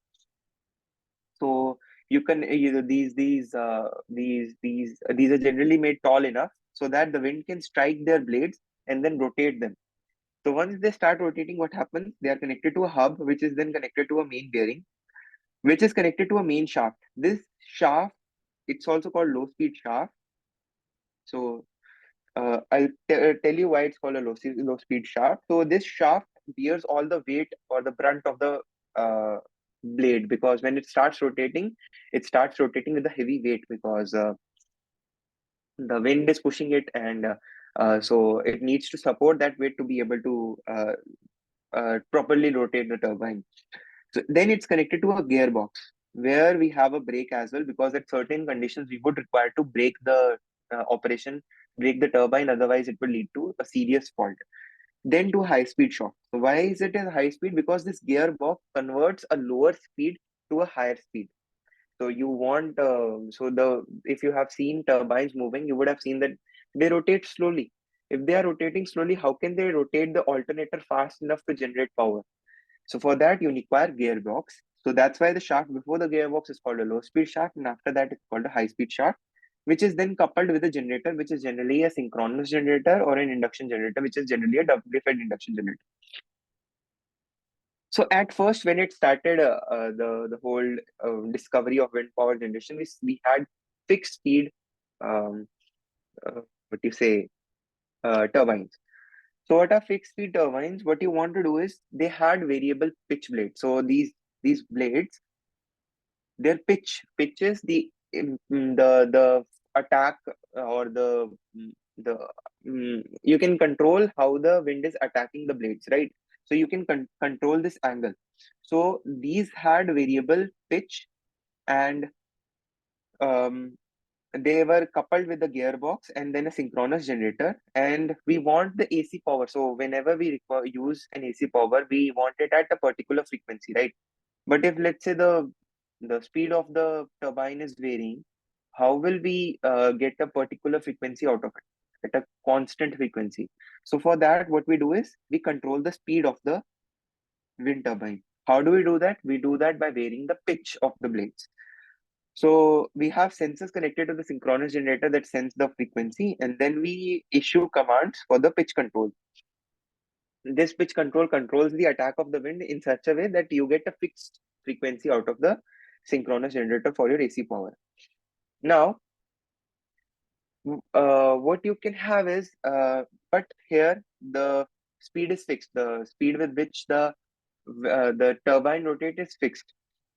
So you can either these are generally made tall enough so that the wind can strike their blades and then rotate them. So once they start rotating, what happens? They are connected to a hub, which is then connected to a main bearing, which is connected to a main shaft. This shaft, it's also called low speed shaft. So I'll tell you why it's called a low speed shaft. So this shaft bears all the weight or the brunt of the blade, because when it starts rotating with a heavy weight because the wind is pushing it, and so it needs to support that weight to be able to properly rotate the turbine. So then it's connected to a gearbox where we have a brake as well, because at certain conditions we would require to break the break the turbine, otherwise it will lead to a serious fault. Then to high speed shock. So why is it a high speed? Because this gearbox converts a lower speed to a higher speed. So you want so the if you have seen turbines moving, you would have seen that they rotate slowly. If they are rotating slowly, how can they rotate the alternator fast enough to generate power? So for that, you require gearbox. So that's why the shaft before the gearbox is called a low speed shaft, and after that it's called a high speed shaft, which is then coupled with a generator, which is generally a synchronous generator or an induction generator, which is generally a doubly fed induction generator. So at first, when it started, the whole discovery of wind power generation, we had fixed speed, um, what you say, turbines. So what are fixed speed turbines? What you want to do is they had variable pitch blades. So these blades, their pitches the attack, or the you can control how the wind is attacking the blades, right? So you can control this angle. So these had variable pitch, and um, they were coupled with the gearbox and then a synchronous generator. And we want the AC power. So whenever we use an AC power, we want it at a particular frequency, right? But if let's say the speed of the turbine is varying, how will we get a particular frequency out of it at a constant frequency? So for that, what we do is we control the speed of the wind turbine. How do we do that? We do that by varying the pitch of the blades. So we have sensors connected to the synchronous generator that sense the frequency, and then we issue commands for the pitch control. This pitch control controls the attack of the wind in such a way that you get a fixed frequency out of the synchronous generator for your AC power. Now, what you can have is, but here the speed is fixed. The speed with which the turbine rotates is fixed.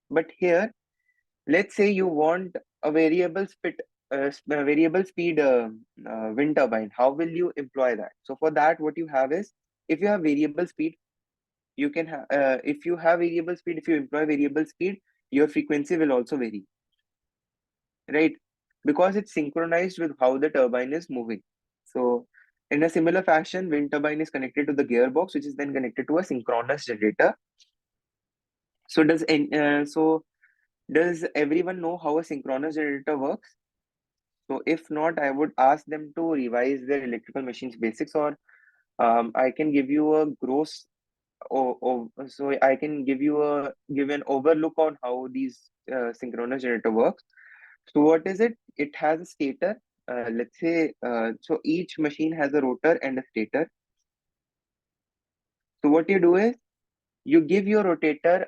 But here, let's say you want a variable speed wind turbine. How will you employ that? So for that, what you have is, if you have variable speed, you can have if you have variable speed, if you employ variable speed, your frequency will also vary, right? Because it's synchronized with how the turbine is moving. So in a similar fashion, wind turbine is connected to the gearbox, which is then connected to a synchronous generator. So does everyone know how a synchronous generator works? So if not, I would ask them to revise their electrical machines basics, or I can give you a gross, so I can give an overlook on how these synchronous generator works. So what is it? It has a stator. Let's say, so each machine has a rotor and a stator. So what you do is you give your rotator,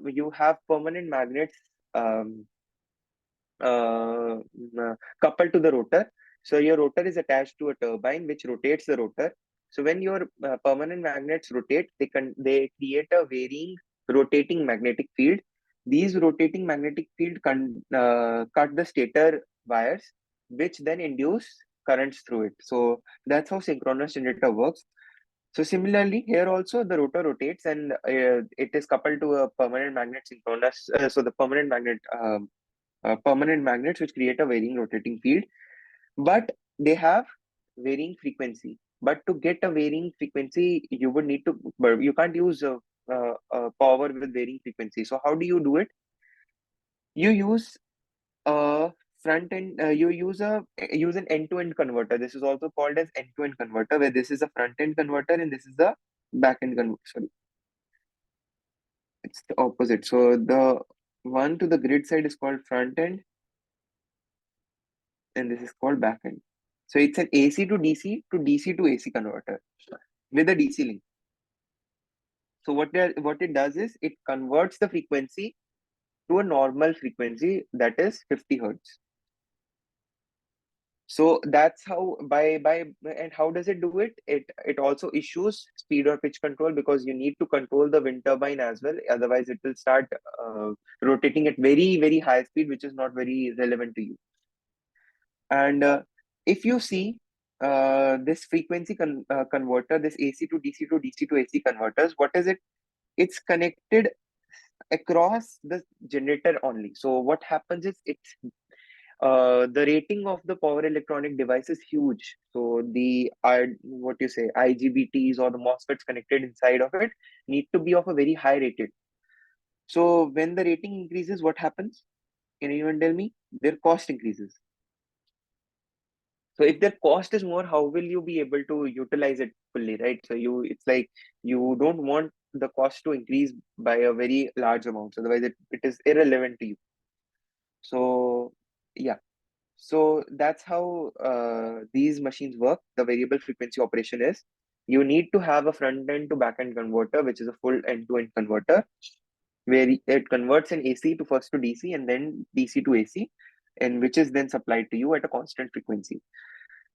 you have permanent magnets um, uh, coupled to the rotor. So your rotor is attached to a turbine which rotates the rotor. So when your permanent magnets rotate, they create a varying rotating magnetic field. These rotating magnetic field cut the stator wires, which then induce currents through it. So that's how synchronous generator works. So similarly, here also the rotor rotates, and it is coupled to a permanent magnet synchronous. So the permanent magnets which create a varying rotating field, but they have varying frequency. But to get a varying frequency, you would need to, but you can't use power with varying frequency. So how do you do it? You use a front end. You use an end-to-end converter. This is also called as end-to-end converter, where this is a front-end converter and this is the back-end converter. Sorry, it's the opposite. So the one to the grid side is called front end, and this is called backend. So it's an AC to DC to DC to AC converter with a DC link. So what it does is it converts the frequency to a normal frequency, that is 50 hertz. So that's how by and how does it do it? It also issues speed or pitch control, because you need to control the wind turbine as well. Otherwise, it will start rotating at very high speed, which is not very relevant to you. And if you see this frequency converter, this AC to DC to DC to AC converters, what is it? It's connected across the generator only. So what happens is the rating of the power electronic device is huge. So what you say, IGBTs or the MOSFETs connected inside of it need to be of a very high rated. So when the rating increases, what happens? Can anyone tell me? Their cost increases. So if their cost is more, how will you be able to utilize it fully, right? So it's like you don't want the cost to increase by a very large amount. Otherwise, it is irrelevant to you. So yeah, so that's how these machines work. The variable frequency operation is you need to have a front end to back end converter, which is a full end to end converter, where it converts an AC to first to DC and then DC to AC, and which is then supplied to you at a constant frequency.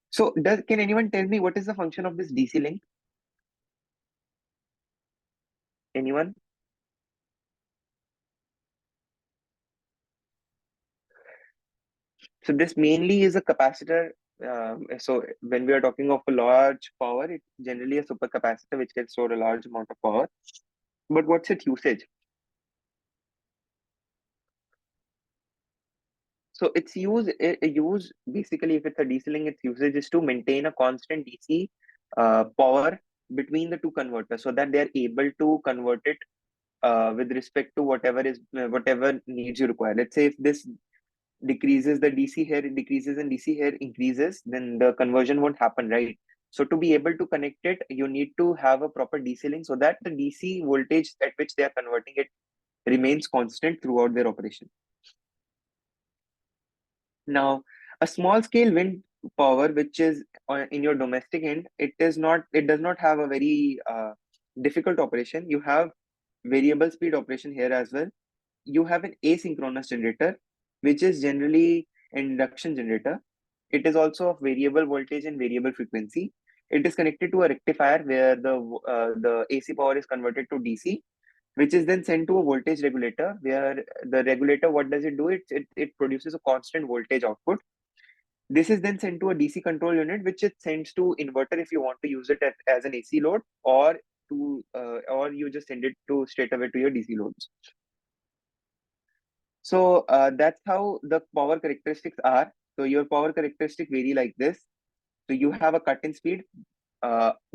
So can anyone tell me what is the function of this DC link? Anyone? So this mainly is a capacitor. So when we are talking of a large power, it's generally a supercapacitor which can store a large amount of power. But what's its usage? So use basically, if it's a DC link, its usage is to maintain a constant DC power between the two converters, so that they are able to convert it with respect to whatever needs you require. Let's say if this decreases, the DC here decreases and DC here increases, then the conversion won't happen, right? So to be able to connect it, you need to have a proper DC link so that the DC voltage at which they are converting it remains constant throughout their operation. Now, a small scale wind power, which is in your domestic end, it does not have a very difficult operation. You have variable speed operation here as well. You have an asynchronous generator, which is generally an induction generator. It is also of variable voltage and variable frequency. It is connected to a rectifier where the AC power is converted to DC, which is then sent to a voltage regulator, where the regulator, what does it do? It produces a constant voltage output. This is then sent to a DC control unit, which it sends to inverter if you want to use it as an AC load, or you just send it to straight away to your DC loads. So that's how the power characteristics are. So your power characteristic vary like this. So you have a cut-in speed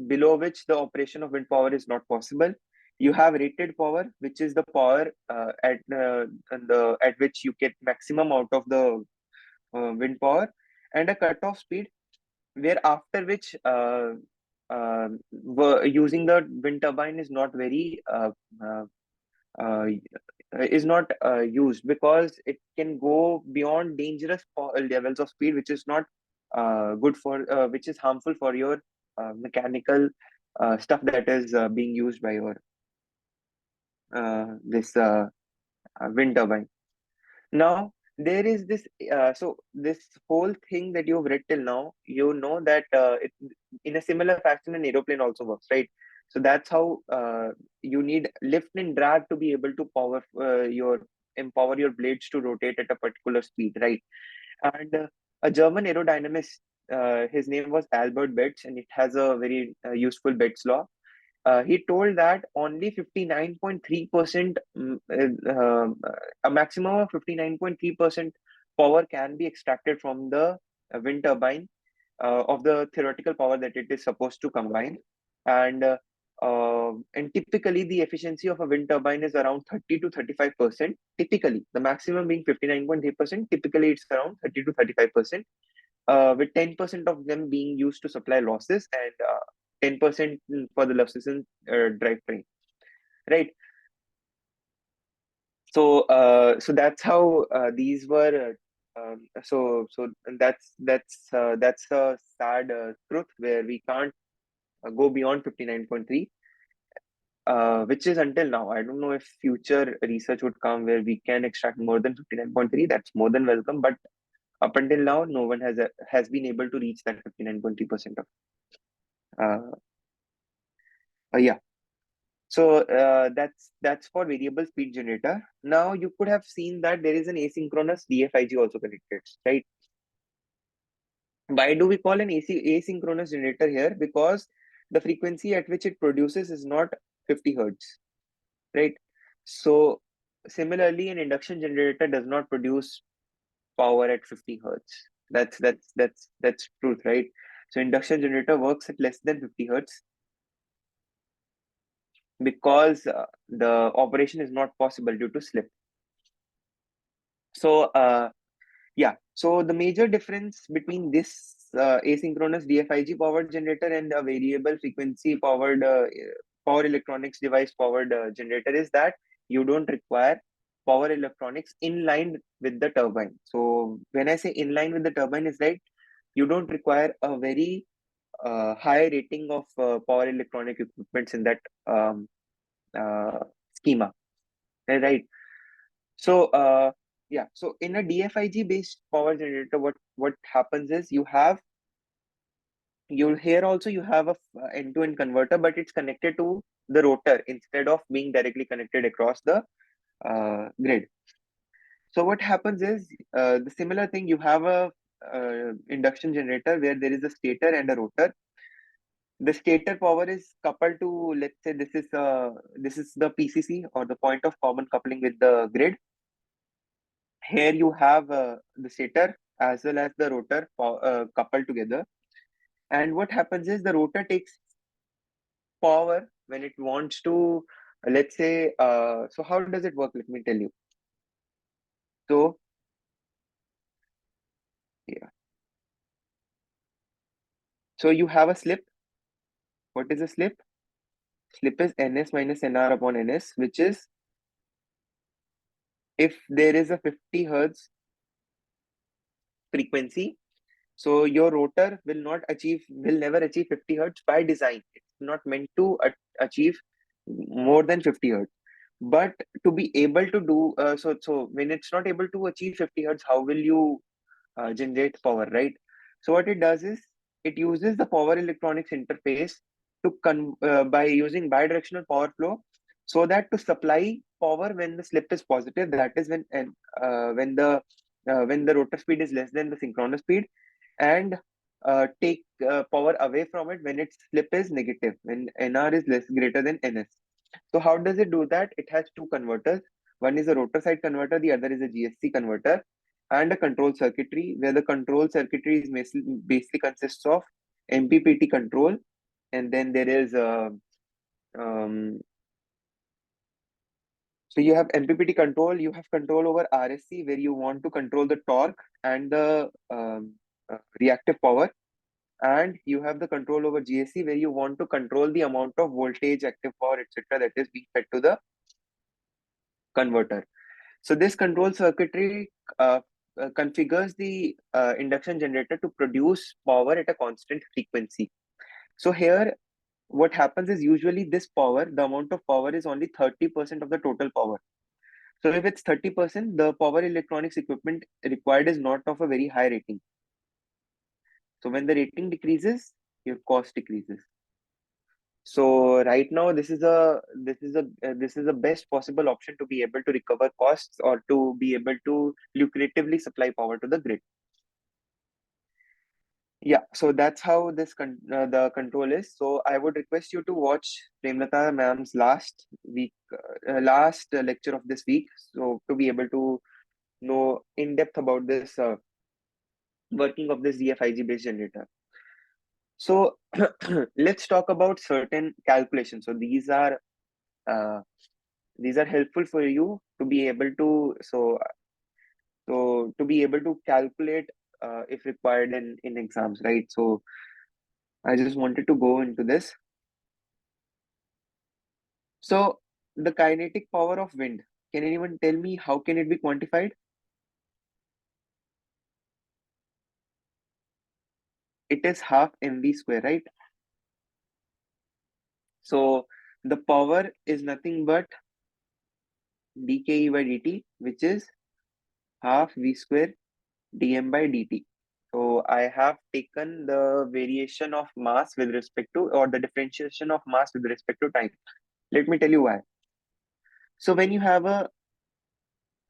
below which the operation of wind power is not possible. You have rated power, which is the power at which you get maximum out of the wind power, and a cutoff speed, where after which using the wind turbine is not very uh, is not used, because it can go beyond dangerous levels of speed, which is not good for which is harmful for your mechanical stuff that is being used by your this wind turbine. Now there is this this whole thing that you've read till now, you know that in a similar fashion an aeroplane also works, right? So that's how you need lift and drag to be able to empower your blades to rotate at a particular speed, right? And a German aerodynamist, his name was Albert Betz, and it has a very useful Betz law. He told that only 59.3%, a maximum of 59.3% power can be extracted from the wind turbine of the theoretical power that it is supposed to combine. And typically the efficiency of a wind turbine is around 30 to 35%. Typically, the maximum being 59.3%, typically it's around 30 to 35%, with 10% of them being used to supply losses, and 10% for the losses in drivetrain, right? So that's how these were. So that's a sad truth, where we can't go beyond 59.3, which is until now. I don't know if future research would come where we can extract more than 59.3. That's more than welcome, but up until now, no one has been able to reach that 59.3% of. Uh, yeah. So that's for variable speed generator. Now you could have seen that there is an asynchronous DFIG also connected, right? Why do we call an asynchronous generator here? Because the frequency at which it produces is not 50 hertz, right? So similarly, an induction generator does not produce power at 50 hertz. That's truth, right? So induction generator works at less than 50 hertz, because the operation is not possible due to slip. So yeah, so the major difference between this asynchronous DFIG powered generator and a variable frequency powered power electronics device powered generator is that you don't require power electronics in line with the turbine. So when I say in line with the turbine is right, you don't require a very high rating of power electronic equipments in that uh, schema, right? So yeah, so in a DFIG based power generator, what happens is you here also you have a end-to-end converter, but it's connected to the rotor instead of being directly connected across the grid. So what happens is the similar thing, you have a induction generator where there is a stator and a rotor. The stator power is coupled to, let's say this is the PCC or the point of common coupling with the grid. Here you have the stator as well as the rotor coupled together. And what happens is the rotor takes power when it wants to, let's say, so how does it work? Let me tell you. So, yeah. So you have a slip. What is a slip? Slip is Ns minus Nr upon Ns, which is if there is a 50 hertz frequency, so your rotor will never achieve 50 hertz by design. It's not meant to achieve more than 50 hertz. But to be able to do so when it's not able to achieve 50 hertz, how will you generate power, right? So what it does is it uses the power electronics interface by using bidirectional power flow, so that to supply power when the slip is positive, that is when the rotor speed is less than the synchronous speed, and take power away from it when its slip is negative, when nr is less greater than ns. So how does it do that? It has two converters. One is a rotor side converter, the other is a GSC converter, and a control circuitry, where the control circuitry is basically consists of MPPT control, and then there is um, so you have MPPT control, you have control over RSC, where you want to control the torque and the reactive power, and you have the control over GSC, where you want to control the amount of voltage, active power, etc., that is being fed to the converter. So this control circuitry configures the induction generator to produce power at a constant frequency. So here, what happens is usually this power, the amount of power is only 30% of the total power. So if it's 30%, the power electronics equipment required is not of a very high rating. So when the rating decreases, your cost decreases. So right now, this is a best possible option to be able to recover costs or to be able to lucratively supply power to the grid. Yeah, so that's how the control is. So I would request you to watch Premlata ma'am's last lecture of this week, so to be able to know in depth about this working of this DFIG based generator. So let's talk about certain calculations. So uh, these are helpful for you to be able to to be able to calculate if required in exams, right? So I just wanted to go into this. So the kinetic power of wind, can anyone tell me how can it be quantified? It is half mv square, right? So the power is nothing but dke by dt, which is half v square dm by dt. So I have taken the variation of mass with respect to, or the differentiation of mass with respect to time. Let me tell you why. So when you have a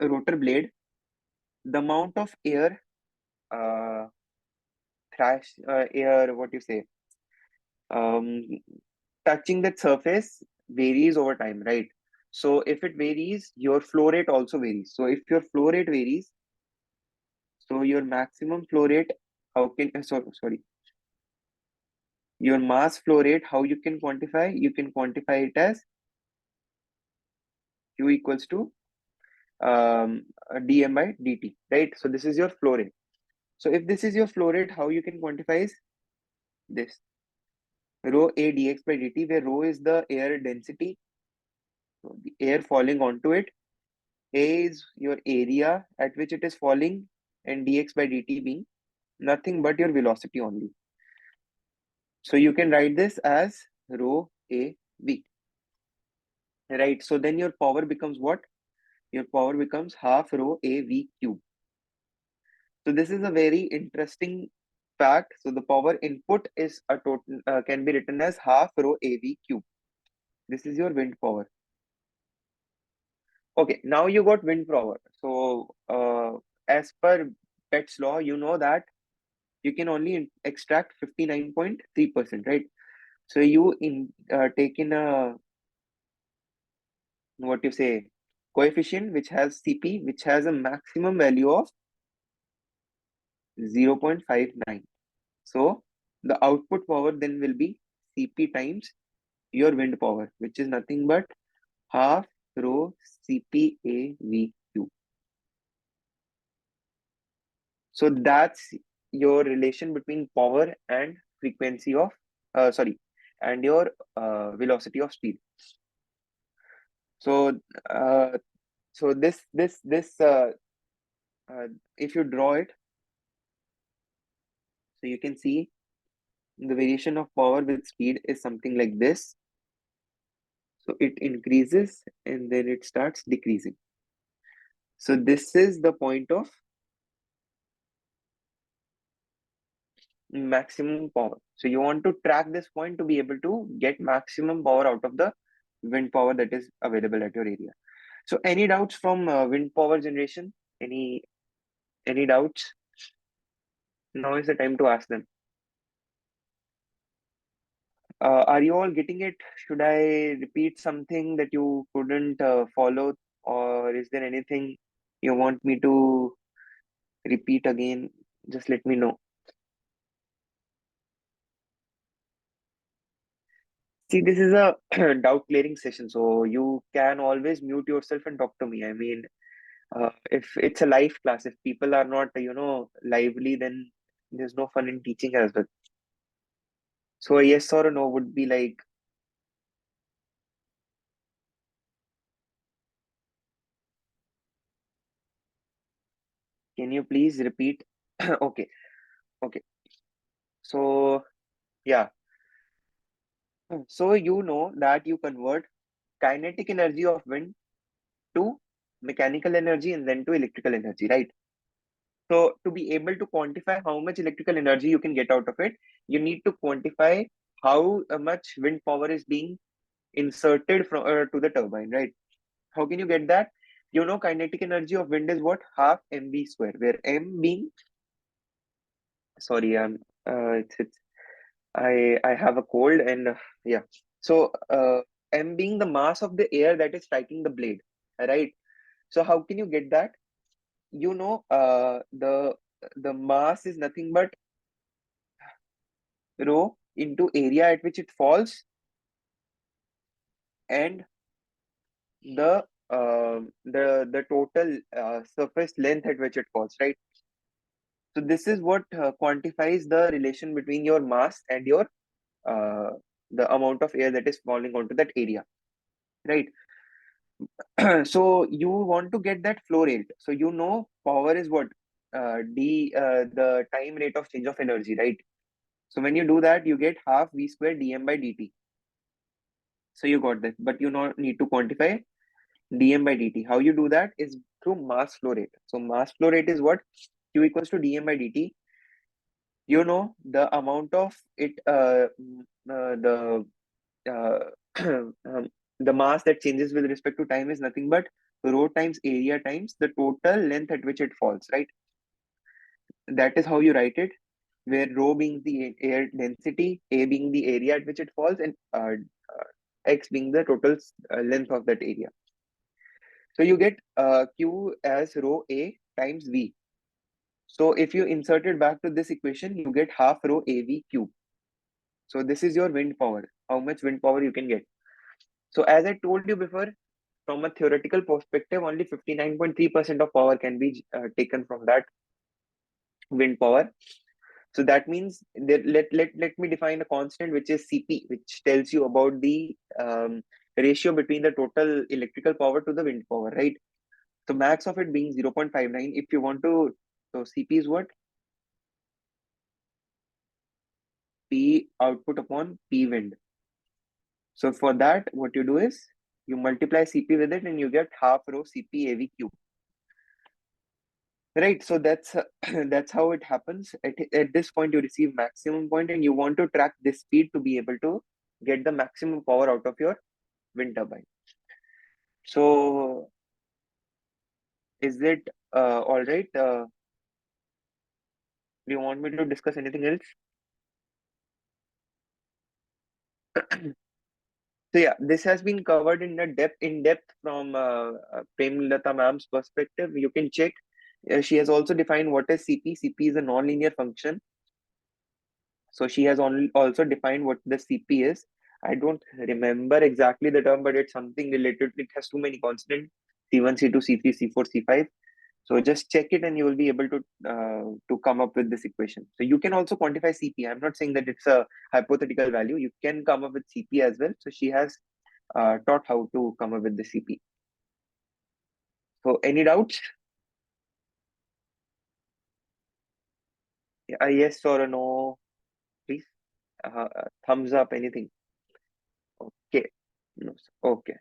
rotor blade, the amount of air, uh, what you say, um, touching that surface varies over time, right? So if it varies, your flow rate also varies. So if your flow rate varies, so your maximum flow rate, how can, sorry, your mass flow rate, how you can quantify? You can quantify it as Q equals to dm by dt, right? So this is your flow rate. So if this is your flow rate, how you can quantify is this rho A dx by dt, where rho is the air density, so the air falling onto it. A is your area at which it is falling, and dx by dt being nothing but your velocity only. So you can write this as rho A V. Right. So then your power becomes what? Your power becomes half rho A V cube. So this is a very interesting fact. So the power input is a total can be written as half rho A V cube. This is your wind power. Okay, now you got wind power. So as per Pett's law, you know that you can only extract 59.3%, right? So you take in a what you say coefficient which has Cp, which has a maximum value of 0.59. So the output power then will be Cp times your wind power, which is nothing but half rho CPAVQ. So that's your relation between power and frequency of, and your velocity of speed. So, if you draw it, so you can see the variation of power with speed is something like this. So it increases and then it starts decreasing. So this is the point of maximum power. So you want to track this point to be able to get maximum power out of the wind power that is available at your area. So any doubts from wind power generation? Any doubts? Now is the time to ask them. Are you all getting it? Should I repeat something that you couldn't follow, or is there anything you want me to repeat again? Just let me know. See, this is a doubt clearing session, so you can always mute yourself and talk to me. I mean, if it's a live class, if people are not, lively, then there's no fun in teaching as well. So a yes or a no would be like, can you please repeat? Okay, okay. So yeah, so you know that you convert kinetic energy of wind to mechanical energy and then to electrical energy, right? So to be able to quantify how much electrical energy you can get out of it, you need to quantify how much wind power is being inserted from to the turbine, right? How can you get that? You know, kinetic energy of wind is what? Half mv square, where m being, sorry, it's I have a cold and yeah. So m being the mass of the air that is striking the blade, right? So how can you get that? You know, the mass is nothing but rho into area at which it falls and the total surface length at which it falls, right? So this is what quantifies the relation between your mass and your uh, the amount of air that is falling onto that area, right? So you want to get that flow rate. So you know power is what? The time rate of change of energy, right? So when you do that, you get half v square dm by dt. So you got that, but you not need to quantify dm by dt. How you do that is through mass flow rate. So mass flow rate is what? Q equals to dm by dt. You know the amount of it, uh, the mass that changes with respect to time is nothing but rho times area times the total length at which it falls, right? That is how you write it, where rho being the air density, a being the area at which it falls, and x being the total length of that area. So you get q as rho a times v. So if you insert it back to this equation, you get half rho av cube. So this is your wind power, how much wind power you can get. So as I told you before, from a theoretical perspective, only 59.3% of power can be taken from that wind power. So that means that let me define a constant which is Cp, which tells you about the ratio between the total electrical power to the wind power, right? So max of it being 0.59. If you want to, so Cp is what? P output upon P wind. So for that, what you do is you multiply Cp with it and you get half rho Cp AV cube. Right, so that's that's how it happens. At this point, you receive maximum point, and you want to track this speed to be able to get the maximum power out of your wind turbine. So, is it all right? Do you want me to discuss anything else? So yeah, this has been covered in depth from Premlata ma'am's perspective. You can check. She has also defined what is CP. CP is a nonlinear function. So she has also defined what the CP is. I don't remember exactly the term, but it's something related. It has too many constants: C1, C2, C3, C4, C5. So just check it, and you will be able to come up with this equation. So you can also quantify CP. I'm not saying that it's a hypothetical value. You can come up with CP as well. So she has taught how to come up with the CP. So any doubts? Yes or a no, please. Thumbs up, anything. Okay. No, sir. Okay.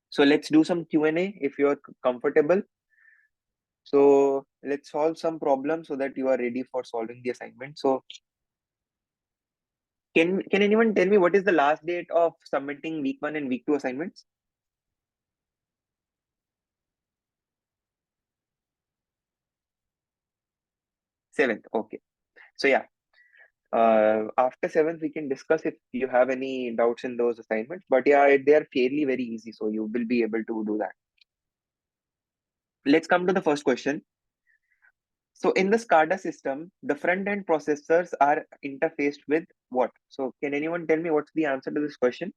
So let's do some Q&A if you're comfortable. So let's solve some problems so that you are ready for solving the assignment. So can anyone tell me what is the last date of submitting week 1 and week 2 assignments? 7th. Okay. So yeah, after 7th we can discuss if you have any doubts in those assignments. But yeah, they are fairly very easy, so you will be able to do that. Let's come to the first question. So in the SCADA system, the front end processors are interfaced with what? So can anyone tell me what's the answer to this question?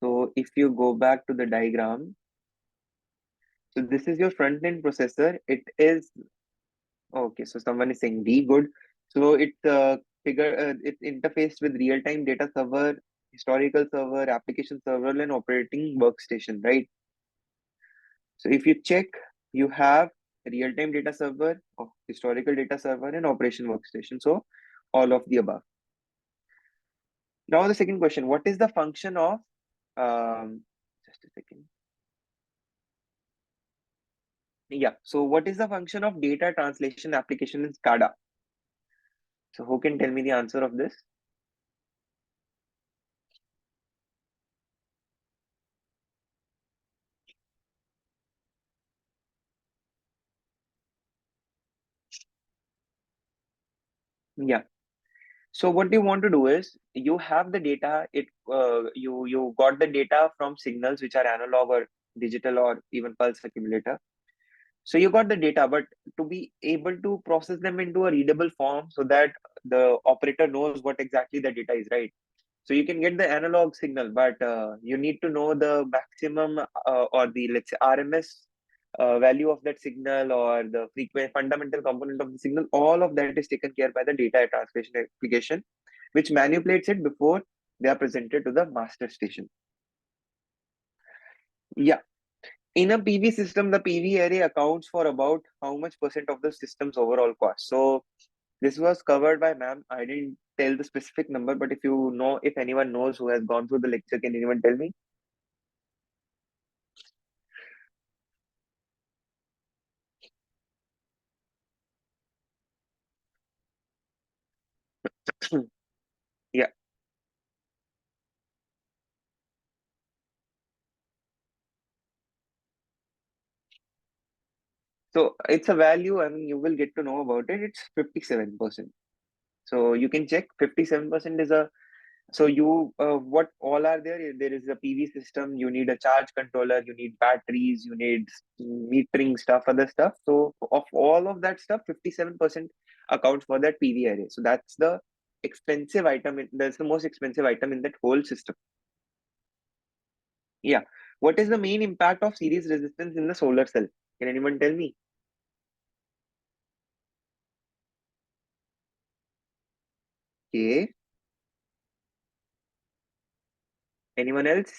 So if you go back to the diagram, so this is your front end processor. It is okay. So someone is saying D, good. So it interfaced with real time data server, historical server, application server, and operating workstation, right? So if you check, you have real time data server, historical data server, and operation workstation. So all of the above. Now the second question: what is the function of just a second. Yeah. So what is the function of data translation application in SCADA? So who can tell me the answer of this? Yeah. So what you want to do is you have the data. You got the data from signals which are analog or digital or even pulse accumulator. So you got the data, but to be able to process them into a readable form so that the operator knows what exactly the data is, right? So you can get the analog signal, but you need to know the maximum or the, let's say, RMS value of that signal or the frequent fundamental component of the signal. All of that is taken care by the data translation application, which manipulates it before they are presented to the master station. Yeah. In a PV system, the PV array accounts for about how much percent of the system's overall cost. So this was covered by ma'am. I didn't tell the specific number, but if you know, if anyone knows who has gone through the lecture, can anyone tell me? Yeah. So it's a value. I mean, you will get to know about it. It's 57%. So you can check 57% is a, so you, what all are there? There is a PV system. You need a charge controller. You need batteries. You need metering stuff, other stuff. So of all of that stuff, 57% accounts for that PV array. So that's the expensive item. That's the most expensive item in that whole system. Yeah. What is the main impact of series resistance in the solar cell? Can anyone tell me? Okay. Anyone else?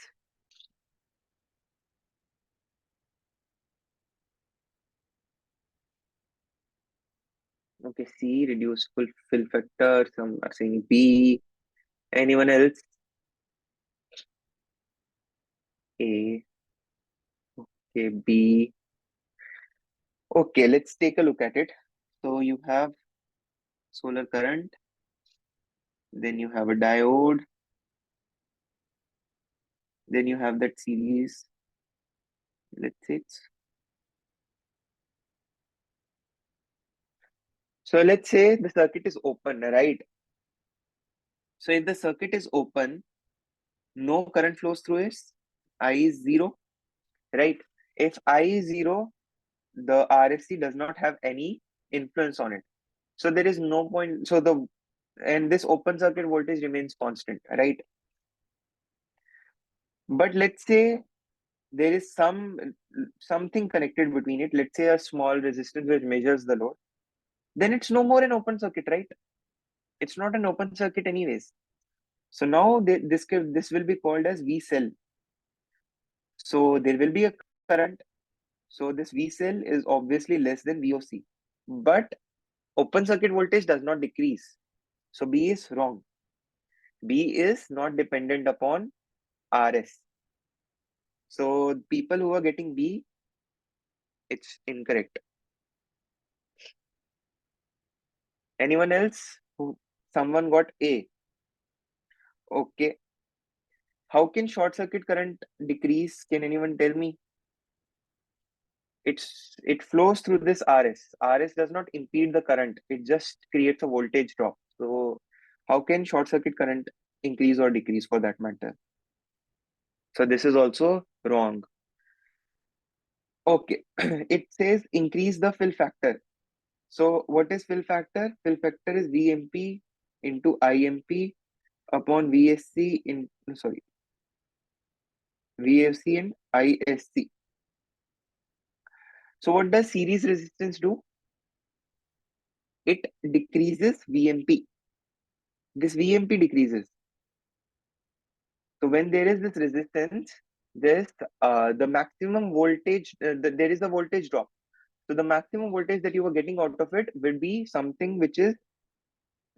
Okay, C, reduced fill factor. Some are saying B. Anyone else? A. Okay, B. Okay, let's take a look at it. So you have solar current, then you have a diode, then you have that series. Let's say so. Let's say the circuit is open, right? So if the circuit is open, no current flows through it. I is zero, right? If I is zero, the RFC does not have any influence on it. So there is no point. So the and this open circuit voltage remains constant, right? But let's say there is something connected between it. Let's say a small resistance which measures the load. Then it's no more an open circuit, right? It's not an open circuit anyways. So now this will be called as V cell. So there will be a current. So this V cell is obviously less than VOC. But open circuit voltage does not decrease. So B is wrong. B is not dependent upon RS. So people who are getting B, it's incorrect. Anyone else? Someone got A. Okay. How can short circuit current decrease? Can anyone tell me? It flows through this RS. RS does not impede the current. It just creates a voltage drop. So how can short circuit current increase or decrease for that matter? So this is also wrong. Okay. It says increase the fill factor. So what is fill factor? Fill factor is VMP into IMP upon VSC in sorry VFC and ISC. So what does series resistance do? It decreases VMP. This VMP decreases. So when there is this resistance, there's the maximum voltage. There is a voltage drop. So the maximum voltage that you are getting out of it will be something which is,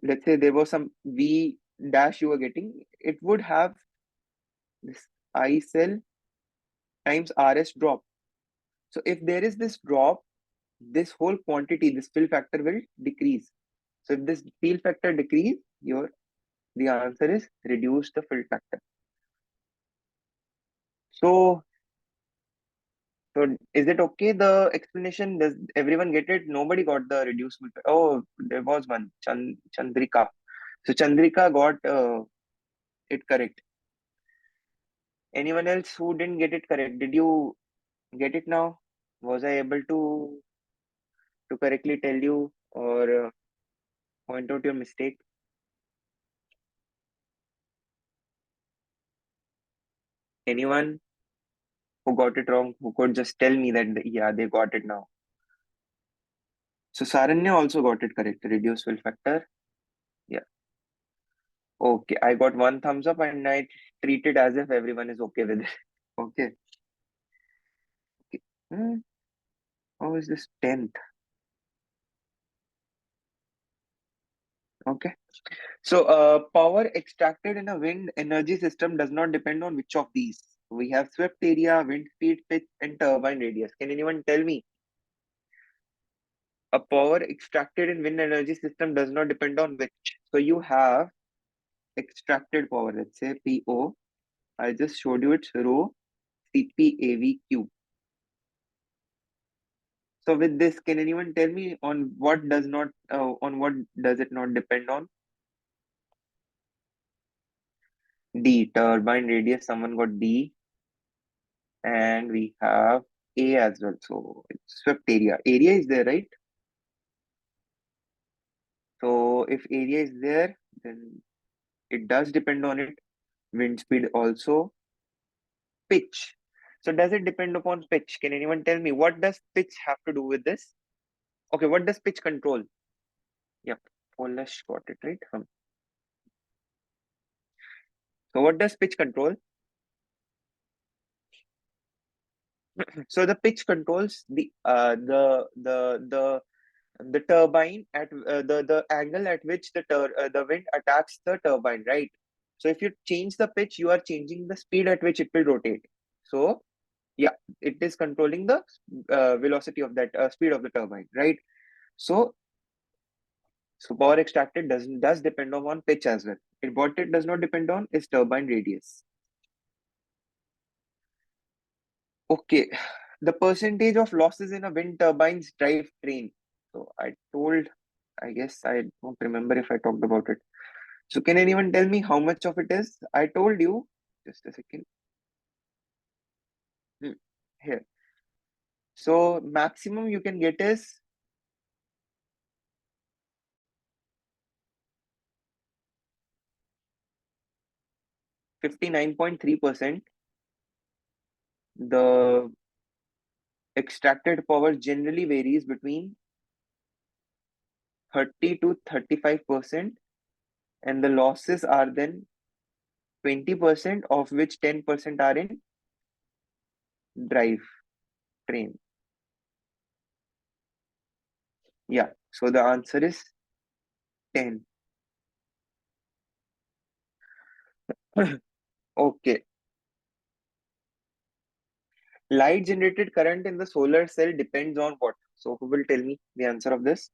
let's say there was some V dash you were getting. It would have this I cell times RS drop. So if there is this drop, this whole quantity, this fill factor will decrease. So if this fill factor decrease, the answer is reduce the fill factor. So So is it okay? The explanation, does everyone get it? Nobody got the reduced. Oh, there was one, Chandrika. So Chandrika got it correct. Anyone else who didn't get it correct? Did you get it now? Was I able to correctly tell you or point out your mistake? Anyone who got it wrong, who could just tell me that yeah, they got it now. So Saranya also got it correct. Reduced fill factor. Yeah. Okay, I got one thumbs up and I treat it as if everyone is okay with it. Okay. Hmm, how is this 10th? Okay. So, power extracted in a wind energy system does not depend on which of these. We have swept area, wind speed, pitch, and turbine radius. Can anyone tell me? A power extracted in wind energy system does not depend on which. So you have extracted power, let's say PO. I just showed you it's rho CPAVQ. So with this, can anyone tell me on what does it not depend on? D, turbine radius, someone got D, and we have A as well. So it's swept area. Area is there, right? So if area is there, then it does depend on it. Wind speed also. Pitch. So does it depend upon pitch? Can anyone tell me what does pitch have to do with this? Okay, what does pitch control? Yep, Polish got it right. So what does pitch control? So the pitch controls the turbine at the angle at which the wind attacks the turbine, right? So if you change the pitch, you are changing the speed at which it will rotate. So yeah, it is controlling the velocity of that speed of the turbine, right? So power extracted does depend on pitch as well. What it does not depend on is turbine radius. Okay, the percentage of losses in a wind turbine's drive train. So I guess I don't remember if I talked about it. So can anyone tell me how much of it is? I told you, just a second. Here. So maximum you can get is 59.3%. The extracted power generally varies between 30 to 35%, and the losses are then 20%, of which 10% are in drive train. Yeah, so the answer is 10. Okay. Light generated current in the solar cell depends on what? So who will tell me the answer of this?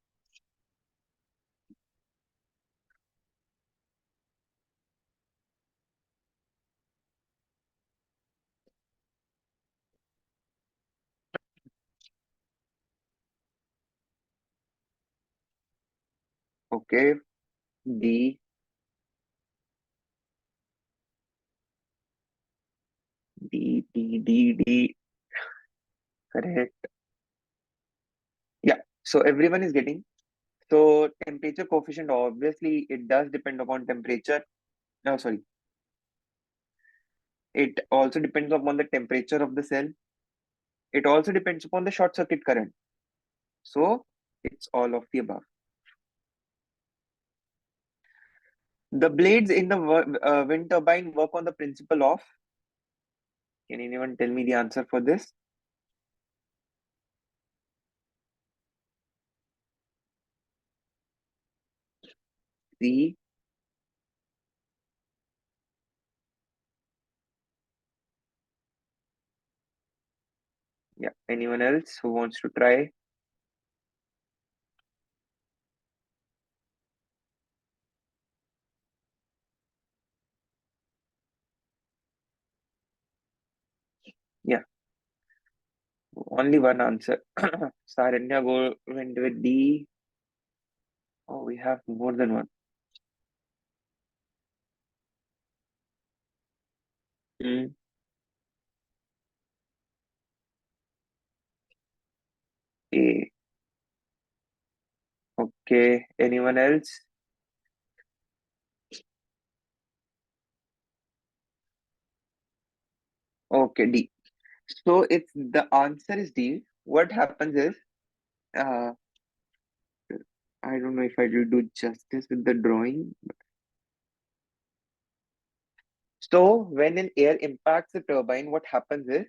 Okay, D, D. Correct. Yeah. So everyone is getting. So temperature coefficient, obviously, it does depend upon temperature. No, sorry. It also depends upon the temperature of the cell. It also depends upon the short circuit current. So it's all of the above. The blades in the wind turbine work on the principle of. Can anyone tell me the answer for this? C. Yeah. Anyone else who wants to try? Yeah. Only one answer. Saranya went with D. Oh, we have more than one. Mm, A. Okay. Anyone else? Okay, D. So it's the answer is D. What happens is, uh, I don't know if I will do justice with the drawing. So when an air impacts the turbine, what happens is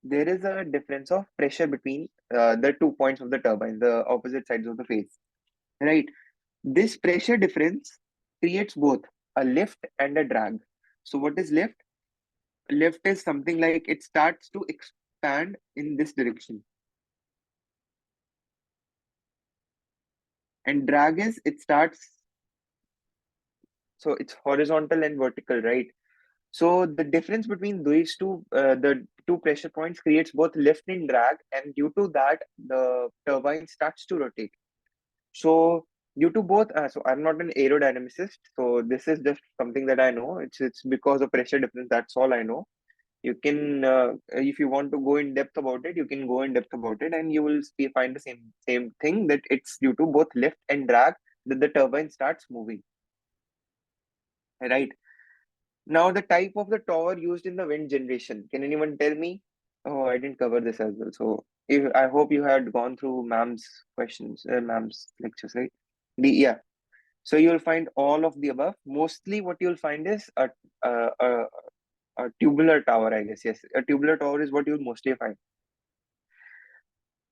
there is a difference of pressure between the 2 points of the turbine, the opposite sides of the face, right? This pressure difference creates both a lift and a drag. So what is lift? Lift is something like it starts to expand in this direction, and drag is it starts, so it's horizontal and vertical, right? So the difference between these two, the two pressure points creates both lift and drag, and due to that, the turbine starts to rotate. So due to both, so I'm not an aerodynamicist, so this is just something that I know. It's because of pressure difference. That's all I know. You can, if you want to go in depth about it, you can go in depth about it, and you will find the same thing, that it's due to both lift and drag that the turbine starts moving. Right. Now, the type of the tower used in the wind generation. Can anyone tell me? Oh, I didn't cover this as well. So if I hope you had gone through ma'am's questions, ma'am's lectures, right? Yeah. So you'll find all of the above. Mostly, what you'll find is a, a, a tubular tower, I guess. Yes, a tubular tower is what you'll mostly find.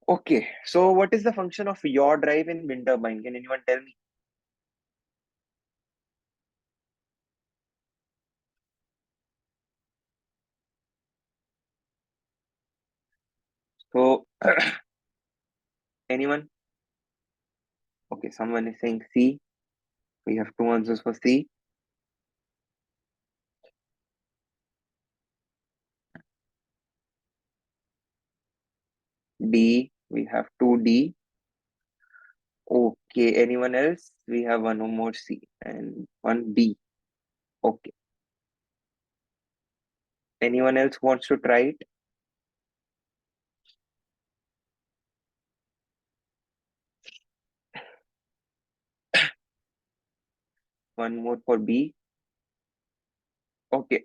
Okay. So what is the function of yaw drive in wind turbine? Can anyone tell me? So anyone? Okay, someone is saying C. We have two answers for C. D. We have two D. Okay, anyone else? We have one more C and one B. Okay. Anyone else wants to try it? One more for B. Okay.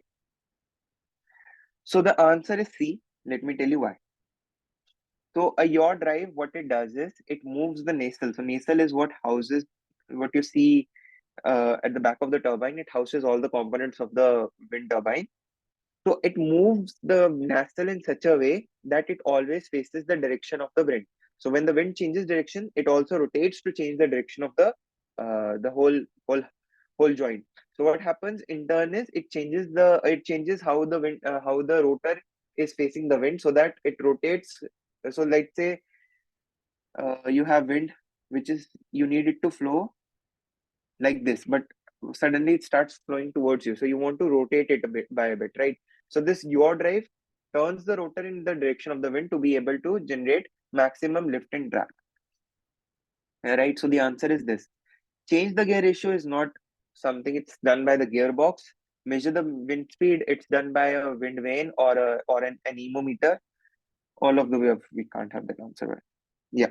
So the answer is C. Let me tell you why. So a yaw drive, what it does is it moves the nacelle. So nacelle is what houses what you see at the back of the turbine. It houses all the components of the wind turbine. So it moves the nacelle in such a way that it always faces the direction of the wind. So when the wind changes direction, it also rotates to change the direction of the whole joint. So what happens in turn is it changes how the wind how the rotor is facing the wind so that it rotates. So let's say you have wind which is you need it to flow like this, but suddenly it starts flowing towards you. So you want to rotate it a bit by a bit, right? So this yaw drive turns the rotor in the direction of the wind to be able to generate maximum lift and drag. Right? So the answer is this. Change the gear ratio is not something it's done by the gearbox. Measure the wind speed, it's done by a wind vane or an anemometer. All of the way of we can't have that answer. Right? Yeah.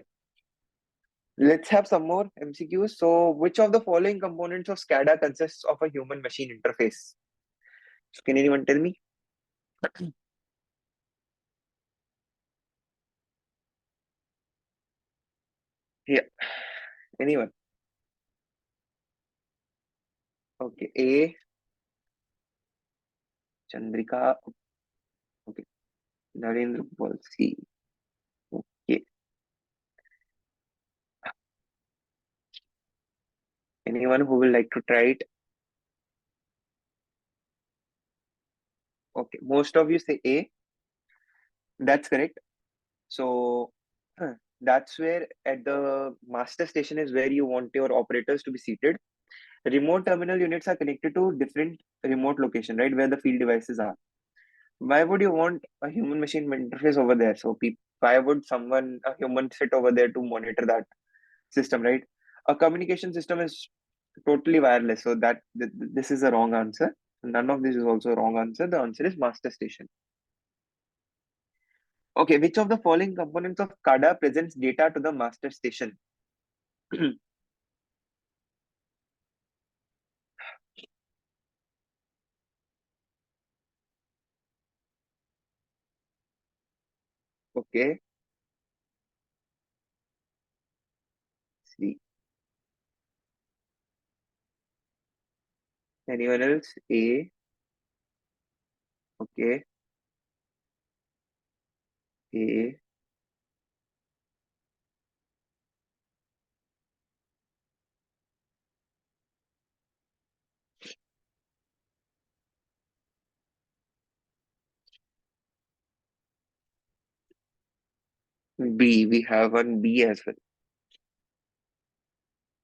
Let's have some more MCQs. So, which of the following components of SCADA consists of a human machine interface? So can anyone tell me? Yeah, anyone? Okay, A, Chandrika. Okay, Narendra Paul. C. Okay, anyone who will like to try it? Okay, most of you say A. That's correct. So that's where at the master station is where you want your operators to be seated. Remote terminal units are connected to different remote location, right, where the field devices are. Why would you want a human machine interface over there? So why would a human sit over there to monitor that system, right? A communication system is totally wireless. So this is a wrong answer. None of this is also a wrong answer. The answer is master station. Okay, which of the following components of CADA presents data to the master station? Okay, see. Anyone else? A. Okay, A. B. We have one B as well.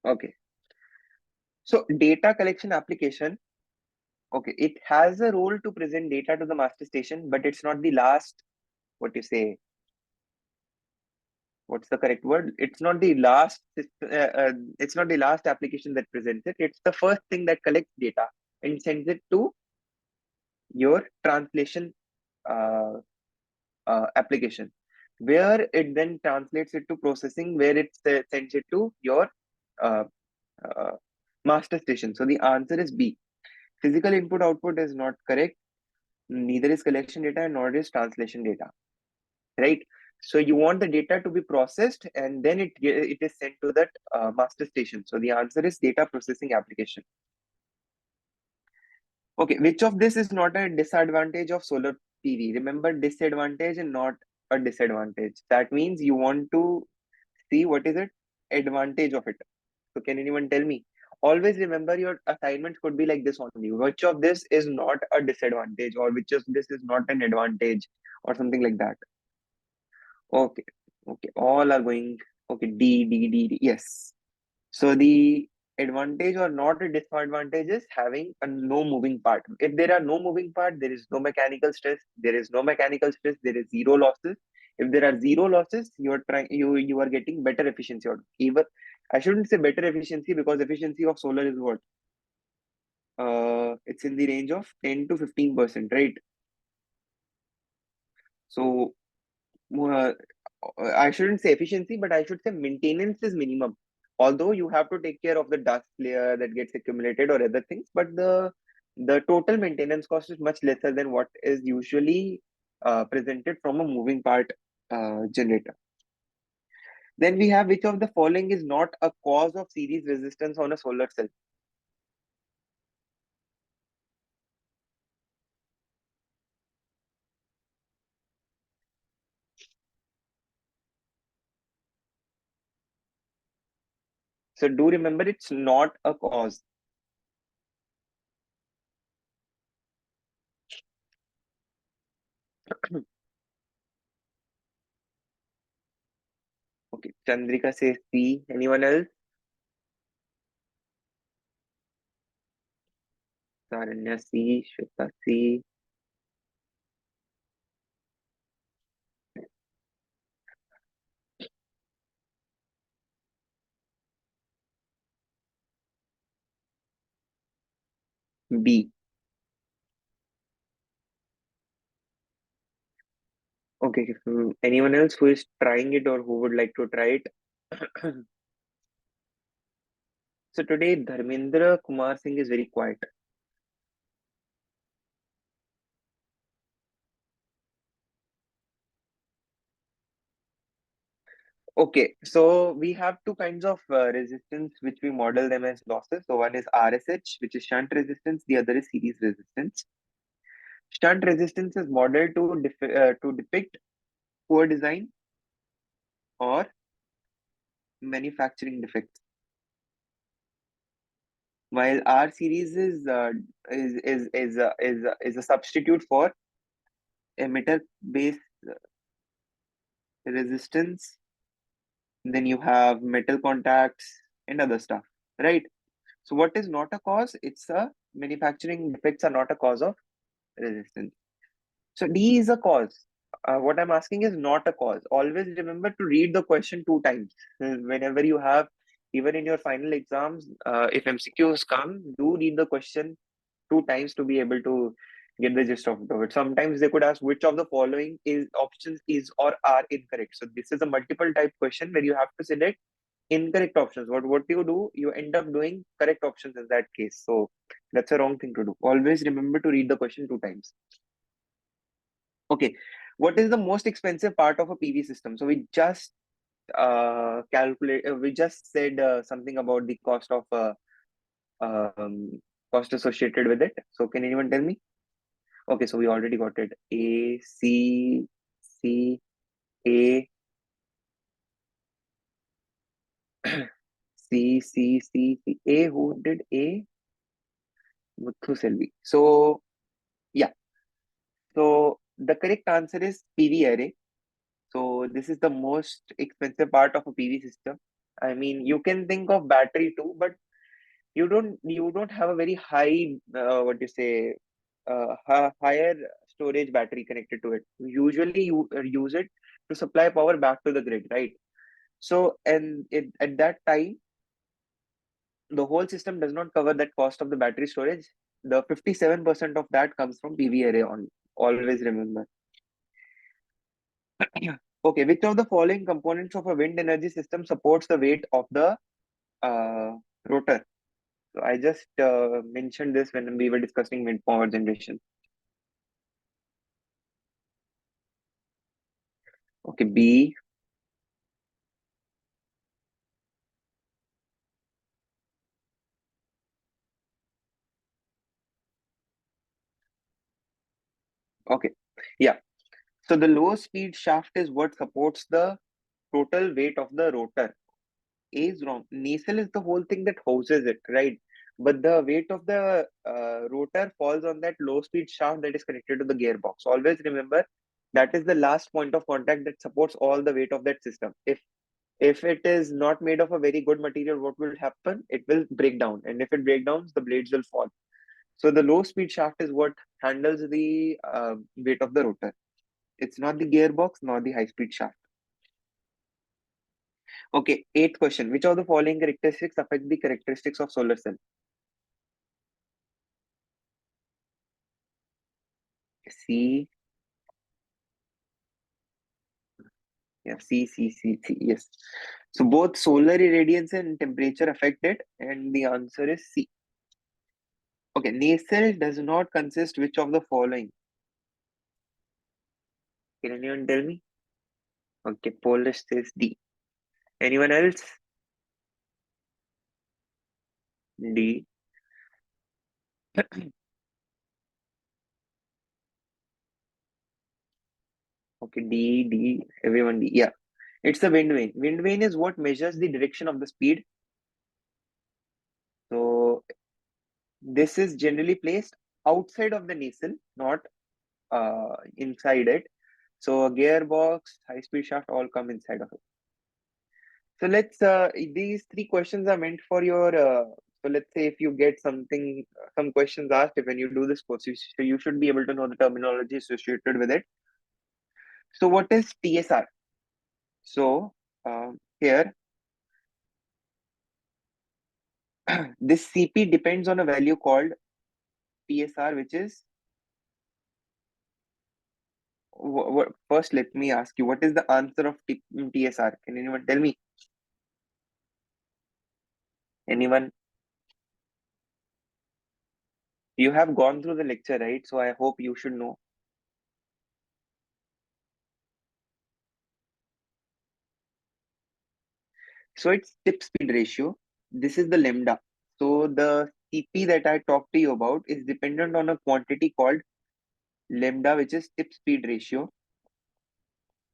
Okay. So data collection application. Okay, it has a role to present data to the master station, but it's not the last. What you say? What's the correct word? It's not the last. It's not the last application that presents it. It's the first thing that collects data and sends it to your translation uh, application, where it then translates it to processing, where it sends it to your uh, uh, master station. So the answer is B. Physical input output is not correct. Neither is collection data nor is translation data. right? So you want the data to be processed and then it is sent to that master station. So the answer is data processing application. Okay, which of this is not a disadvantage of solar PV? Remember, disadvantage and not a disadvantage. That means you want to see what is it advantage of it. So can anyone tell me? Always remember your assignments could be like this only. Which of this is not a disadvantage or which of this is not an advantage or something like that. Okay, okay, all are going. Okay, D. Yes. So the advantage or not a disadvantage is having a no moving part. If there are no moving part, there is no mechanical stress. There is no mechanical stress. There is zero losses. If there are zero losses, you are getting better efficiency. Or even I shouldn't say better efficiency because efficiency of solar is what it's in the range of 10 to 15%, right? So uh, I shouldn't say efficiency, but I should say maintenance is minimum. Although you have to take care of the dust layer that gets accumulated or other things, but the total maintenance cost is much lesser than what is usually presented from a moving part generator. Then we have which of the following is not a cause of series resistance on a solar cell. So do remember it's not a cause. Okay, Chandrika says C. Anyone else? Saranya C. Shweta C. B. Okay, anyone else who is trying it or who would like to try it? So today Dharmendra Kumar Singh is very quiet. Okay, so we have two kinds of resistance which we model them as losses. So one is RSH, which is shunt resistance. The other is series resistance. Shunt resistance is modeled to depict poor design or manufacturing defects, while R series is a substitute for emitter based resistance. Then you have metal contacts and other stuff, right? So what is not a cause? It's a manufacturing defects are not a cause of resistance. So D is a cause. What I'm asking is not a cause. Always remember to read the question two times. Whenever you have, even in your final exams, if MCQs come, do read the question two times to be able to get the gist of it. Sometimes they could ask which of the following is options is or are incorrect. So this is a multiple type question where you have to select incorrect options. What do? You end up doing correct options in that case. So that's a wrong thing to do. Always remember to read the question two times. Okay. What is the most expensive part of a PV system? So we just we just said something about the um, cost associated with it. So can anyone tell me? Okay, so we already got it. A, C, C, A, C, C, C, C, A. Who did A? Muthu Selvi. So, yeah. So, the correct answer is PV array. So, this is the most expensive part of a PV system. I mean, you can think of battery too, but you don't have a very high, what you say, higher storage battery connected to it. Usually, you use it to supply power back to the grid, right? So, at that time, the whole system does not cover that cost of the battery storage. The 57% of that comes from PV array on. Always remember. Okay, which of the following components of a wind energy system supports the weight of the uh, rotor? So I just mentioned this when we were discussing wind power generation. Okay, B. Okay, yeah. So the low speed shaft is what supports the total weight of the rotor. A is wrong. Nacelle is the whole thing that houses it, right? But the weight of the rotor falls on that low speed shaft that is connected to the gearbox. Always remember that is the last point of contact that supports all the weight of that system. If it is not made of a very good material, what will happen? It will break down, and if it breaks down, the blades will fall. So the low speed shaft is what handles the weight of the rotor. It's not the gearbox nor the high speed shaft. Okay, eighth question. Which of the following characteristics affect the characteristics of solar cell? C, yeah, C. Yes. So both solar irradiance and temperature affect it, and the answer is C. Okay, nacelle does not consist which of the following? Can anyone tell me? Okay, Polish says D. Anyone else? D. Okay, D. Everyone D. Yeah, it's the wind vane. Wind vane is what measures the direction of the speed. So this is generally placed outside of the nacelle, not inside it. So a gearbox, high speed shaft all come inside of it. So let's these three questions are meant for your so let's say if you get something some questions asked if when you do this course, so you should be able to know the terminology associated with it. So what is TSR? So here this CP depends on a value called TSR, which is first let me ask you what is the answer of TSR? Can anyone tell me? Anyone? You have gone through the lecture, right? So I hope you should know. So it's tip speed ratio. This is the lambda. So the CP that I talked to you about is dependent on a quantity called lambda, which is tip speed ratio.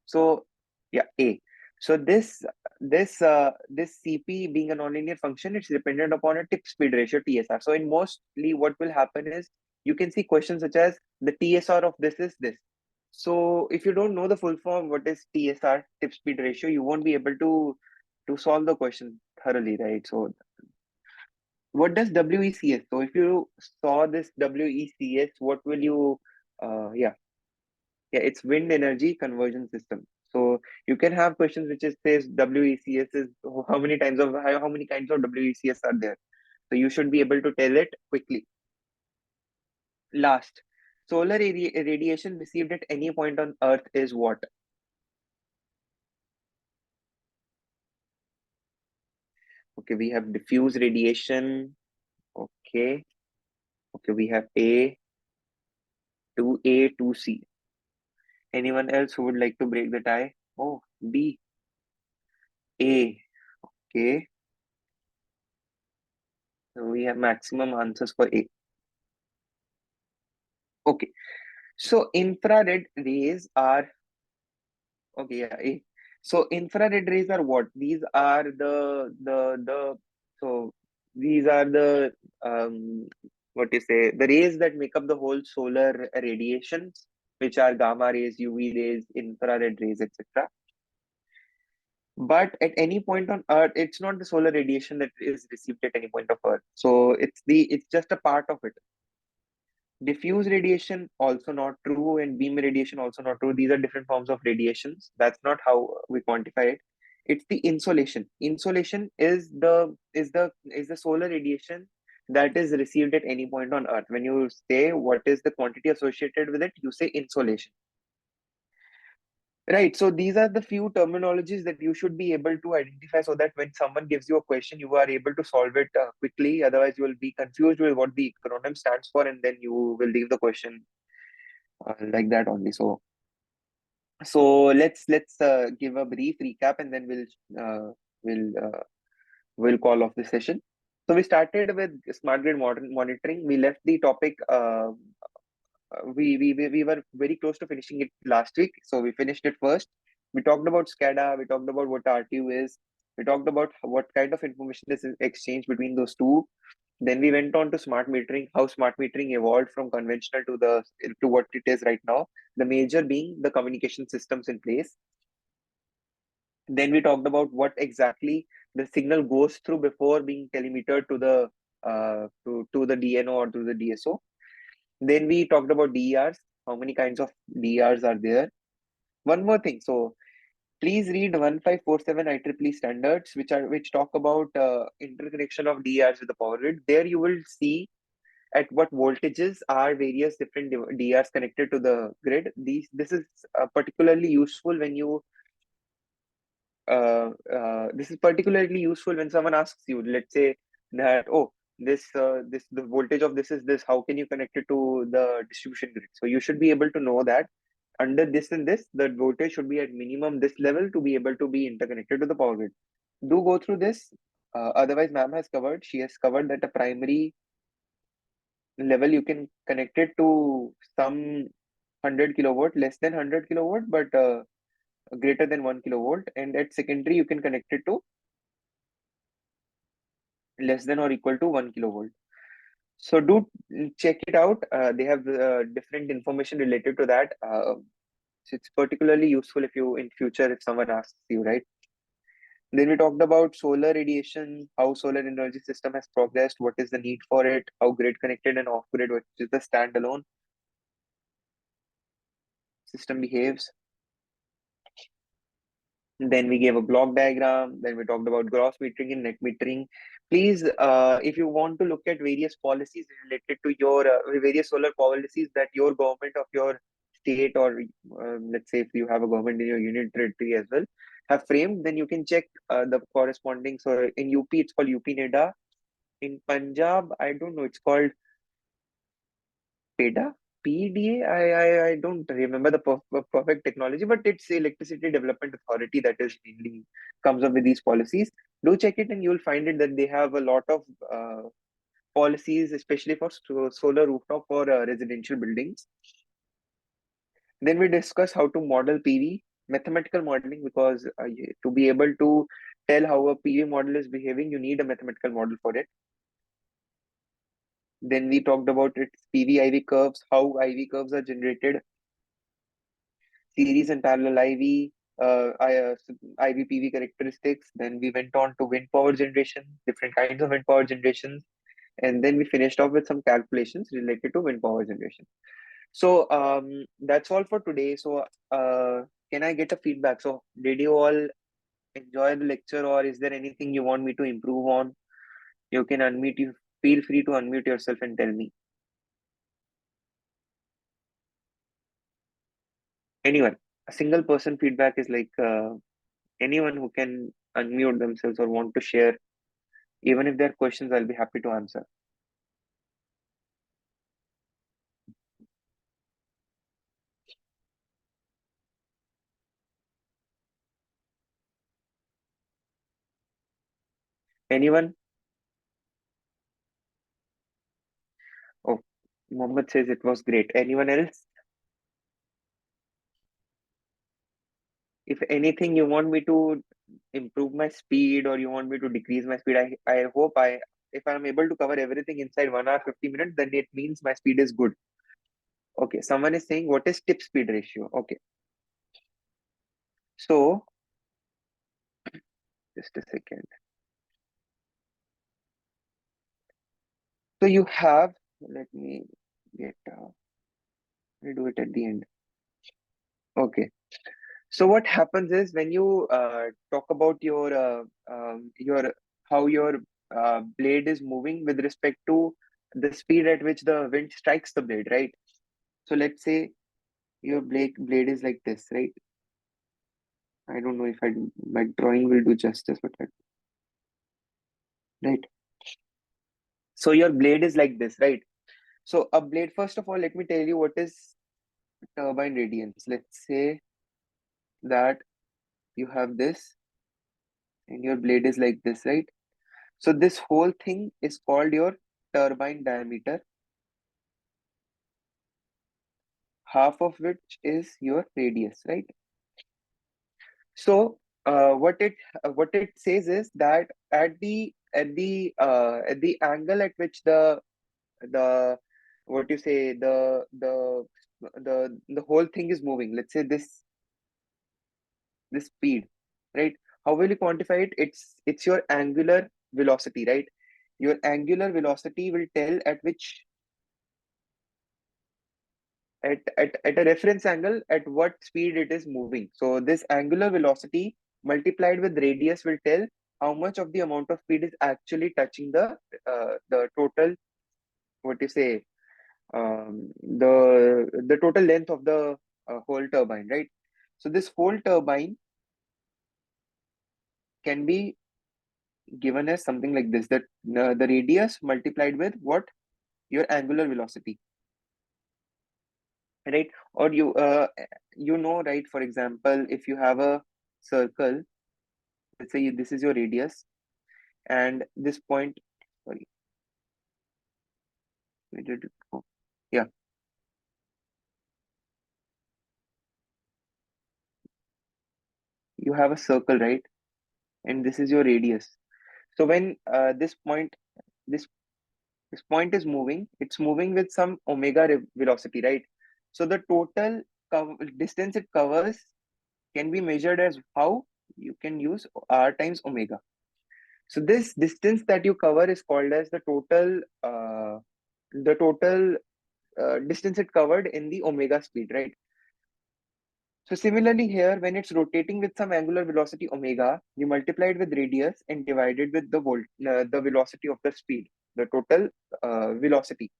So yeah, A. So this CP being a nonlinear function, it's dependent upon a tip speed ratio TSR. So in mostly what will happen is you can see questions such as the TSR of this is this. So if you don't know the full form, what is TSR, tip speed ratio, you won't be able to solve the question thoroughly, right? So what does WECS? So if you saw this WECS, what will you? Yeah, it's wind energy conversion system. So you can have questions which is says WECS is how many times of how many kinds of WECS are there. So you should be able to tell it quickly. Last, solar radiation received at any point on Earth is what? Okay, we have diffuse radiation. Okay, okay, we have A, 2A, 2C. Anyone else who would like to break the tie? Oh, B, A. Okay, so we have maximum answers for A. Okay, so infrared rays are okay. Yeah, A. So infrared rays are what? These are the so these are the what you say the rays that make up the whole solar radiations, which are gamma rays, UV rays, infrared rays, etc. But at any point on Earth, it's not the solar radiation that is received at any point of Earth. So it's just a part of it. Diffuse radiation also not true, and beam radiation also not true. These are different forms of radiations. That's not how we quantify it. It's the insolation. Insolation is the solar radiation that is received at any point on Earth. When you say what is the quantity associated with it, you say insolation. Right. So these are the few terminologies that you should be able to identify so that when someone gives you a question, you are able to solve it quickly. Otherwise, you will be confused with what the acronym stands for, and then you will leave the question like that only. So So let's give a brief recap, and then we'll we'll call off the session. So we started with smart grid monitoring. We left the topic. We were very close to finishing it last week, so we finished it first. We talked about SCADA. We talked about what RTU is. We talked about what kind of information is exchanged between those two. Then we went on to smart metering, how smart metering evolved from conventional to what it is right now. The major being the communication systems in place. Then we talked about what exactly the signal goes through before being telemetered to the DNO or to the DSO. Then we talked about DERs, how many kinds of DERs are there. One more thing. So please read 1547 IEEE standards, which talk about interconnection of DERs with the power grid. There you will see at what voltages are various different DRs connected to the grid. This is particularly useful when you this is particularly useful when someone asks you, let's say that, oh, this the voltage of this is this. How can you connect it to the distribution grid? So you should be able to know that under this and this, the voltage should be at minimum this level to be able to be interconnected to the power grid. Do go through this. Otherwise, ma'am has covered. She has covered that a primary level you can connect it to some 100 kilowatt, less than 100 kilowatt, but greater than 1 kilovolt. And at secondary, you can connect it to less than or equal to 1 kilovolt. So do check it out. They have different information related to that. So it's particularly useful if you in future if someone asks you, right? Then we talked about solar radiation, how solar energy system has progressed, what is the need for it, how grid connected and off grid, which is the standalone system behaves. Then we gave a block diagram. Then we talked about gross metering and net metering. Please, if you want to look at various policies related to your various solar policies that your government of your state or let's say if you have a government in your union territory as well have framed, then you can check the corresponding. So in UP, it's called UP NEDA. In Punjab, I don't know, it's called PEDA, PDA. I don't remember the perfect technology, but it's Electricity Development Authority that is mainly comes up with these policies. Do check it, and you'll find it that they have a lot of policies, especially for solar rooftop for residential buildings. Then we discuss how to model PV, mathematical modeling, because to be able to tell how a PV model is behaving, you need a mathematical model for it. Then we talked about its PV IV curves, how IV curves are generated, series and parallel IVPV characteristics. Then we went on to wind power generation, different kinds of wind power generations, and then we finished off with some calculations related to wind power generation. So that's all for today. So can I get a feedback? So did you all enjoy the lecture, or is there anything you want me to improve on? You can unmute. You feel free to unmute yourself and tell me. Anyone, a single person feedback is like anyone who can unmute themselves or want to share. Even if there are questions, I'll be happy to answer. Anyone? Oh, Mohammed says it was great. Anyone else? If anything, you want me to improve my speed or you want me to decrease my speed, I hope if I'm able to cover everything inside 1 hour, 50 minutes, then it means my speed is good. Okay, someone is saying, what is tip speed ratio? Okay, so just a second. So you have, let me get, we do it at the end. Okay. So what happens is when you talk about your how your blade is moving with respect to the speed at which the wind strikes the blade, right? So let's say your blade is like this, right? I don't know if my drawing will do justice, but right. So your blade is like this, right? So a blade, first of all, let me tell you what is turbine radiance. Let's say that you have this and your blade is like this, right? So this whole thing is called your turbine diameter, half of which is your radius, right? So what it says is that at the angle at which the what you say the whole thing is moving, let's say this speed, right? How will you quantify it? It's your angular velocity, right? Your angular velocity will tell at which at a reference angle at what speed it is moving. So this angular velocity multiplied with radius will tell how much of the amount of speed is actually touching the total, what you say, the total length of the whole turbine, right? So this whole turbine can be given as something like this, that the radius multiplied with what? Your angular velocity, right? Or you know, right? For example, if you have a circle, let's say this is your radius, and this point, sorry, where did it go? Yeah, you have a circle, right? And this is your radius. So when this this point is moving, it's moving with some omega velocity, right? So the total distance it covers can be measured as how you can use r times omega. So this distance that you cover is called as the total distance it covered in the omega speed, right? So similarly here, when it's rotating with some angular velocity omega, you multiply it with radius and divide it with the velocity of the speed, the total velocity.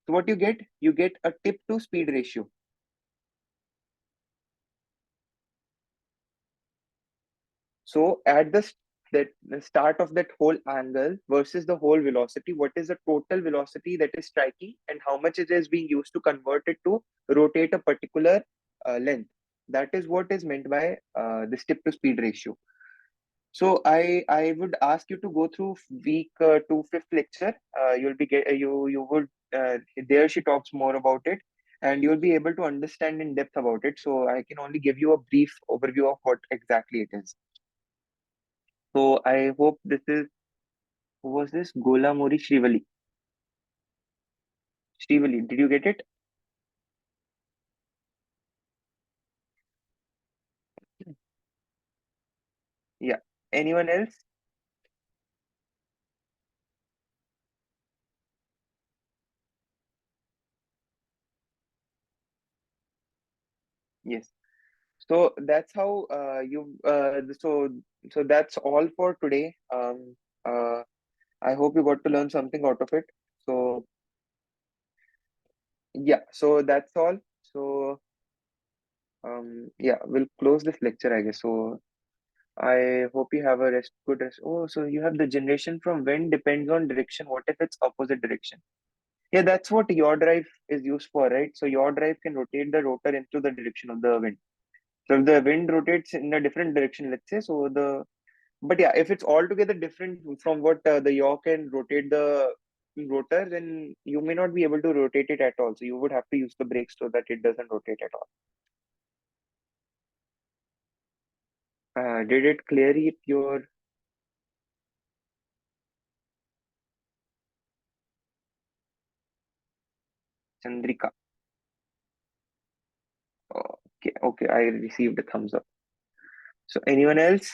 So what you get? You get a tip to speed ratio. So at the start of that whole angle versus the whole velocity, what is the total velocity that is striking and how much it is being used to convert it to rotate a particular length? That is what is meant by this tip to speed ratio. So I would ask you to go through week two fifth lecture. You'll be get, you would there she talks more about it, and you'll be able to understand in depth about it. So I can only give you a brief overview of what exactly it is. So I hope this is, who was this? Gola Mori Shrivali. Shrivali, did you get it? Yeah. Anyone else? Yes. So that's how so that's all for today. I hope you got to learn something out of it. So yeah, so that's all. So yeah, we'll close this lecture, I guess. So I hope you have a good rest. Oh, so you have the generation from wind depends on direction. What if it's opposite direction? Yeah, that's what yaw drive is used for, right? So yaw drive can rotate the rotor into the direction of the wind. So if the wind rotates in a different direction, let's say, so the but yeah, if it's altogether different from what the yaw can rotate the rotor, then you may not be able to rotate it at all. So you would have to use the brakes so that it doesn't rotate at all. Did it clear it your Chandrika? Okay, okay, I received a thumbs up. So anyone else?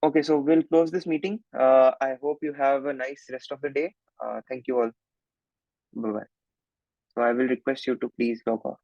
Okay, so we'll close this meeting. I hope you have a nice rest of the day. Thank you all. Bye bye. So I will request you to please log off.